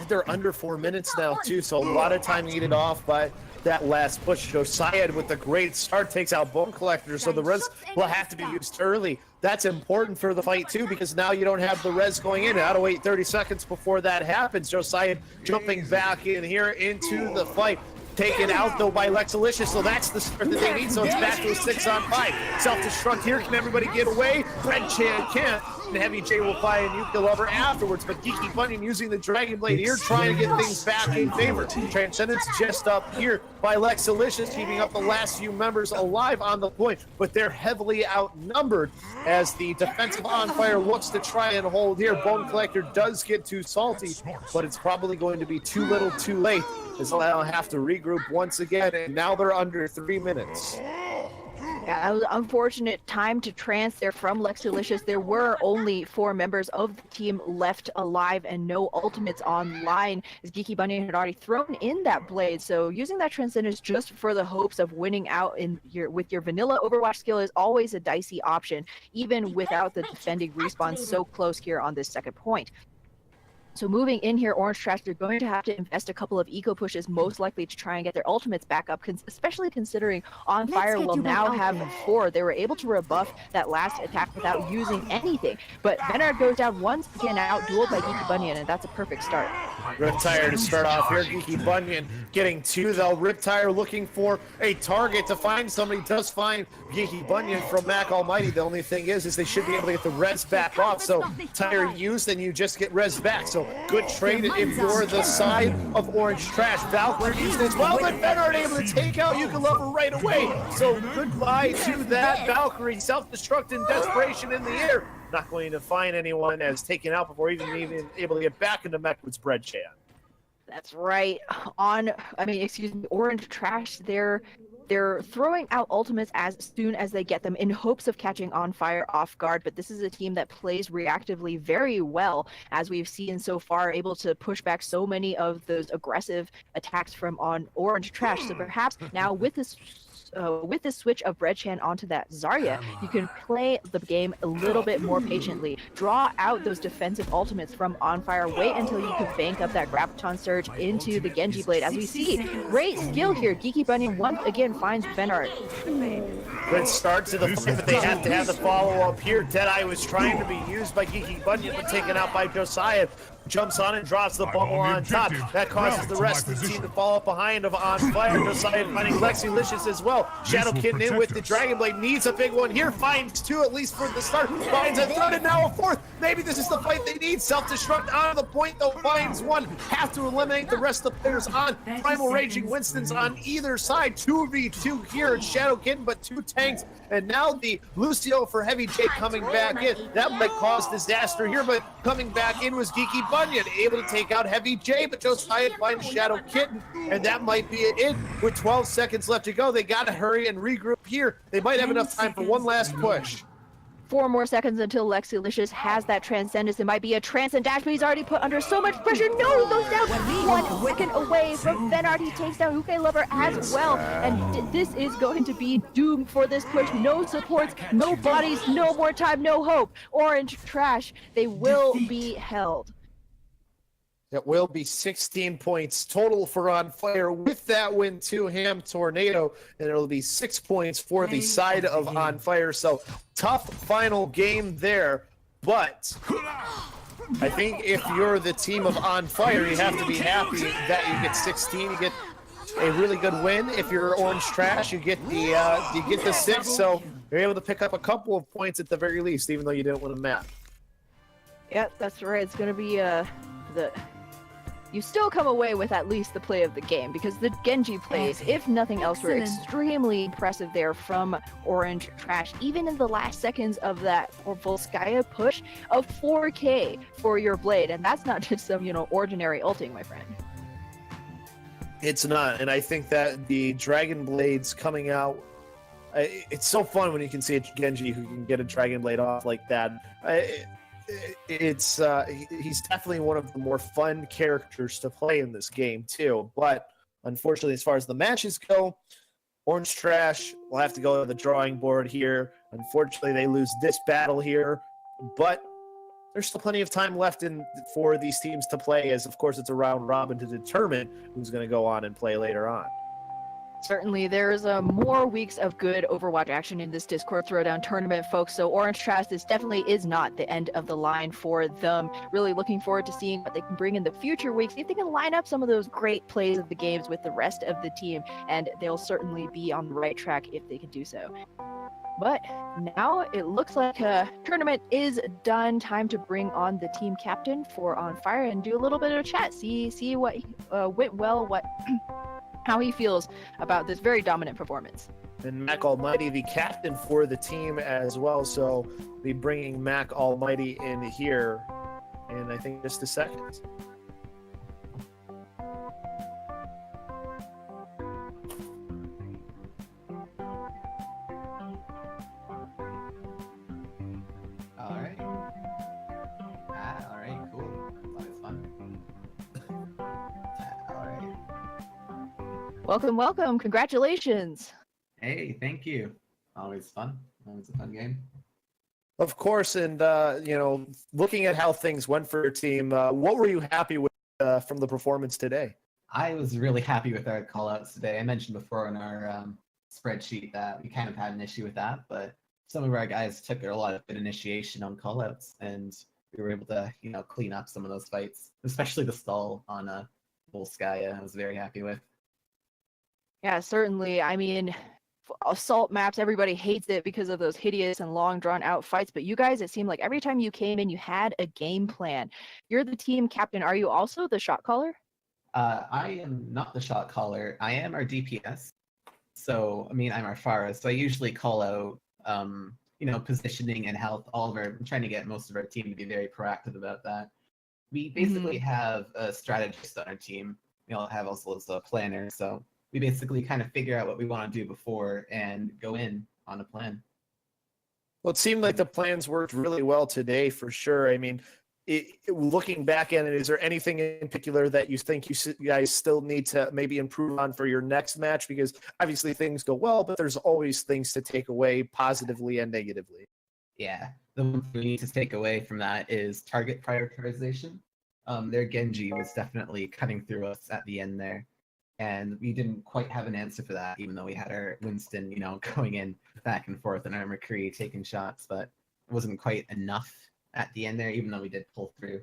They're under 4 minutes now, too, so a lot of time needed off by that last push. Josiah with a great start takes out Bone Collector, so the res will have to be used early. That's important for the fight, too, because now you don't have the res going in. You gotta wait 30 seconds before that happens. Josiah jumping back in here into the fight. Taken out, though, by Lexilicious, so that's the start that they need, so it's back to a 6-on-5. Self-destruct here, can everybody get away? Breadshan can't. and Heavy J will find Yuka Lover afterwards, but Geeky Bunyan using the Dragon Blade here, trying to get things back in favor. Transcendence just up here by Lexalicious, keeping up the last few members alive on the point, but they're heavily outnumbered as the defensive On Fire looks to try and hold here. Bone Collector does get too salty, but it's probably going to be too little too late, as they'll have to regroup once again, and now they're under 3 minutes.
Yeah, that was an unfortunate time to trance there from Lexalicious. There were only 4 members of the team left alive and no ultimates online, as Geeky Bunyan had already thrown in that blade. So using that Transcendence just for the hopes of winning out with your vanilla Overwatch skill is always a dicey option, even without the defending respawn so close here on this second point. So moving in here, Orange Trash, they're going to have to invest a couple of eco pushes, most likely to try and get their ultimates back up, especially considering On Fire will now have 4. They were able to rebuff that last attack without using anything. But Venard goes down once again, out-dueled by Geeky Bunyan, and that's a perfect start.
Riptire to start off here. Geeky Bunyan getting 2, though. Riptire looking for a target to find somebody. Does find Geeky Bunyan from Mac Almighty. The only thing is they should be able to get the res back off. So tire used, and you just get res back. So good trade if you're the side of Orange Trash. Valkyrie used as well, but Venard able to take out Yuka Lover right away. So goodbye to that Valkyrie. Self-destruct and desperation in the air. Not going to find anyone as taken out before even able to get back into mech with Bread Chan.
That's right. Orange Trash, they're throwing out ultimates as soon as they get them in hopes of catching On Fire off guard, but this is a team that plays reactively very well, as we've seen so far, able to push back so many of those aggressive attacks from on Orange Trash. So perhaps now with this switch of Breadchan onto that Zarya, you can play the game a little bit more patiently. Draw out those defensive ultimates from On Fire. Wait until you can bank up that Graviton Surge into the Genji Blade. As we see, great skill here. Geeky Bunyan once again finds Venard.
Good start to the fight, but they have to have the follow-up here. Deadeye was trying to be used by Geeky Bunyan, but taken out by Josiah. Jumps on and drops the bubble on top. That causes the rest of the team to fall up behind of On Fire. Josiah finding Lexalicious as well. Shadow Kitten in with the Dragon Blade. Needs a big one here. Finds 2 at least for the start. Finds a 3rd and now a 4th. Maybe this is the fight they need. Self-destruct on the point though. Finds 1. Have to eliminate the rest of the players on. Primal Raging Winston's on either side. 2v2 here. Shadow Kitten, but 2 tanks. And now the Lucio for Heavy J coming back in. That might cause disaster here, but coming back in was Geeky Bunyan, able to take out Heavy J, but Josiah finds Shadow Kitten, and that might be it. With 12 seconds left to go, they got to hurry and regroup here. They might have enough time for one last push.
4 more seconds until Lexalicious has that Transcendence. It might be a trance and dash, but he's already put under so much pressure. No, he goes down 1 second away from Venard. He takes down Hookay Lover as well. And this is going to be doomed for this push. No supports, no bodies, no more time, no hope. Orange Trash, they will be held.
It will be 16 points total for On Fire with that win to Ham Tornado, and it'll be 6 points for the side of On Fire. So tough final game there, but I think if you're the team of On Fire, you have to be happy that you get 16. You get a really good win. If you're Orange Trash, you get the 6. So you're able to pick up a couple of points at the very least, even though you didn't win a map.
Yep, that's right. It's going to be you still come away with at least the play of the game, because the Genji plays, if nothing else, were extremely impressive there from Orange Trash, even in the last seconds of that Volskaya push of 4K for your blade. And that's not just some, ordinary ulting, my friend.
It's not, and I think that the Dragon Blades coming out, it's so fun when you can see a Genji who can get a Dragon Blade off like that. He's definitely one of the more fun characters to play in this game too, but unfortunately, as far as the matches go, Orange Trash will have to go to the drawing board here. Unfortunately, they lose this battle here, but there's still plenty of time left for these teams to play, as of course it's a round robin to determine who's going to go on and play later on.
Certainly, there's more weeks of good Overwatch action in this Discord Throwdown tournament, folks. So Orange Trash, this definitely is not the end of the line for them. Really looking forward to seeing what they can bring in the future weeks. See if they can line up some of those great plays of the games with the rest of the team, and they'll certainly be on the right track if they can do so. But now it looks like a tournament is done. Time to bring on the team captain for On Fire and do a little bit of chat. See what went well, what how he feels about this very dominant performance.
And Mac Almighty, the captain for the team as well. So be bringing Mac Almighty in here in, I think, just a second.
All right. All right, cool. That was fun. All right.
Welcome. Congratulations.
Hey, thank you. Always fun. Always a fun game.
Of course, and looking at how things went for your team, what were you happy with from the performance today?
I was really happy with our callouts today. I mentioned before in our spreadsheet that we kind of had an issue with that, but some of our guys took a lot of good initiation on callouts, and we were able to, clean up some of those fights, especially the stall on Volskaya. I was very happy with.
Yeah, certainly. I mean, assault maps, everybody hates it because of those hideous and long drawn out fights, but you guys, it seemed like every time you came in, you had a game plan. You're the team captain. Are you also the shot caller?
I am not the shot caller. I am our DPS. So, I mean, I'm our Farah. So I usually call out, positioning and health. I'm trying to get most of our team to be very proactive about that. We basically have a strategist on our team. We all have also a planner. So we basically kind of figure out what we want to do before and go in on a plan.
Well, it seemed like the plans worked really well today, for sure. I mean, looking back at it, is there anything in particular that you think you guys still need to maybe improve on for your next match? Because obviously things go well, but there's always things to take away positively and negatively.
Yeah, the one thing we need to take away from that is target prioritization. Their Genji was definitely cutting through us at the end there, and we didn't quite have an answer for that, even though we had our Winston, going in back and forth, and our McCree taking shots, but it wasn't quite enough at the end there, even though we did pull through.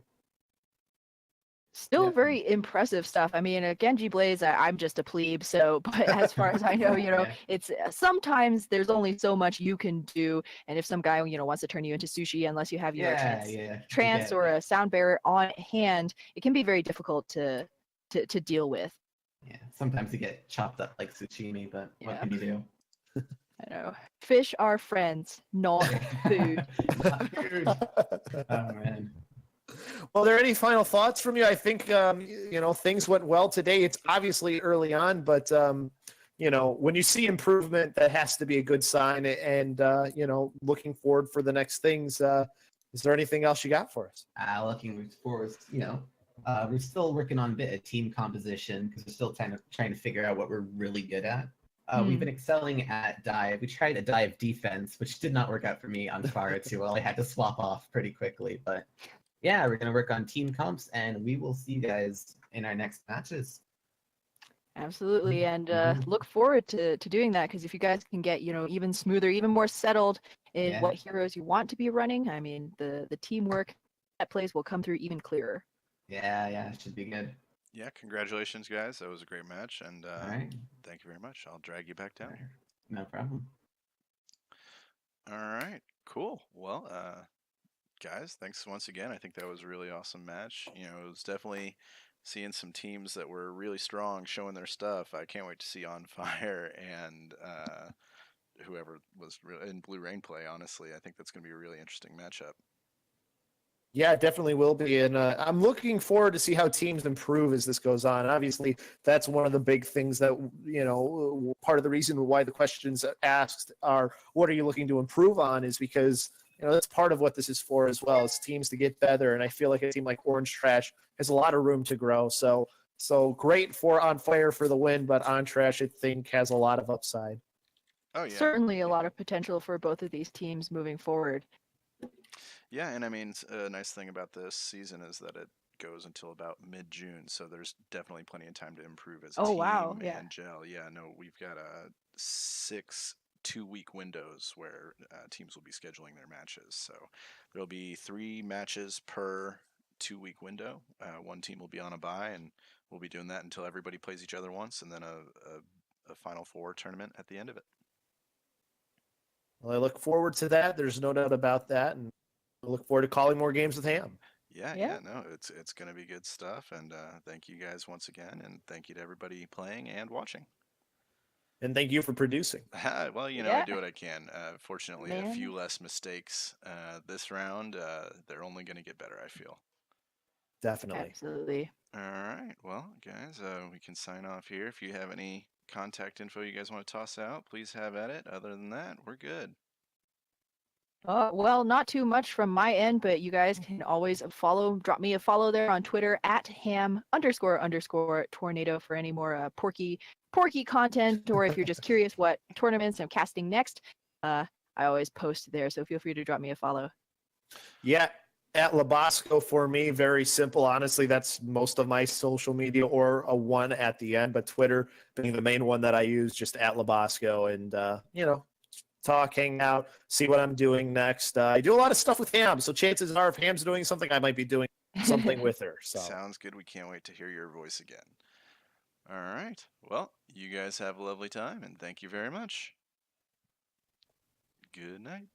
Still
Yeah.
very impressive stuff. I mean, Genji Blaze, I'm just a plebe, so, but as far as I know,
Yeah.
it's sometimes there's only so much you can do. And if some guy, wants to turn you into sushi, unless you have, trance or a sound barrier on hand, it can be very difficult to deal with.
Yeah, sometimes you get chopped up like sashimi, but what can you do?
I know. Fish are friends, not food.
Not food. Oh, man.
Well, are there any final thoughts from you? I think, things went well today. It's obviously early on, but, when you see improvement, that has to be a good sign. And, looking forward for the next things, is there anything else you got for us?
Looking forward, we're still working on a bit of team composition because we're still trying to figure out what we're really good at. We've been excelling at dive. We tried a dive defense, which did not work out for me on Fire too well. I had to swap off pretty quickly, but yeah, we're going to work on team comps, and we will see you guys in our next matches.
Absolutely, and look forward to doing that, because if you guys can get even smoother, even more settled in what heroes you want to be running, I mean the teamwork that plays will come through even clearer.
Yeah, it should be good.
Yeah, congratulations, guys. That was a great match, and
All right.
thank you very much. I'll drag you back down here.
No problem.
All right, cool. Well, guys, thanks once again. I think that was a really awesome match. It was definitely seeing some teams that were really strong, showing their stuff. I can't wait to see On Fire and whoever was in Blue Rain play. Honestly, I think that's going to be a really interesting matchup.
Yeah, it definitely will be. And I'm looking forward to see how teams improve as this goes on. Obviously, that's one of the big things that, part of the reason why the questions asked are, what are you looking to improve on, is because, that's part of what this is for as well, is teams to get better. And I feel like a team like Orange Trash has a lot of room to grow. So great for On Fire for the win, but On Trash, I think, has a lot of upside.
Oh, yeah.
Certainly a lot of potential for both of these teams moving forward.
Yeah, and I mean, a nice thing about this season is that it goes until about mid-June, so there's definitely plenty of time to improve as a team
wow, yeah.
and gel. Yeah, no, we've got 6 2-week windows where teams will be scheduling their matches. So there'll be 3 matches per 2-week window. One team will be on a bye, and we'll be doing that until everybody plays each other once, and then a Final Four tournament at the end of it.
Well, I look forward to that. There's no doubt about that, and I look forward to calling more games with Ham.
Yeah,
Yeah.
no, it's gonna be good stuff, and thank you guys once again, and thank you to everybody playing and watching.
And thank you for producing.
Well, I
Yeah.
do what I can. Fortunately, a few
Man.
less mistakes this round. They're only gonna get better, I feel.
Definitely.
Absolutely.
All right, well, guys, we can sign off here. If you have any contact info you guys want to toss out, please have at it. Other than that, we're good.
Well, not too much from my end, but you guys can always drop me a follow there on Twitter at ham__tornado for any more porky content, or if you're just curious what tournaments I'm casting next, I always post there, so feel free to drop me a follow.
Yeah, at Labasco for me, very simple. Honestly, that's most of my social media, or a one at the end, but Twitter being the main one that I use, just at Labasco, and talk, hang out, see what I'm doing next. I do a lot of stuff with Ham, so chances are if Ham's doing something, I might be doing something with her. So
Sounds good. We can't wait to hear your voice again. All right. Well, you guys have a lovely time, and thank you very much. Good night.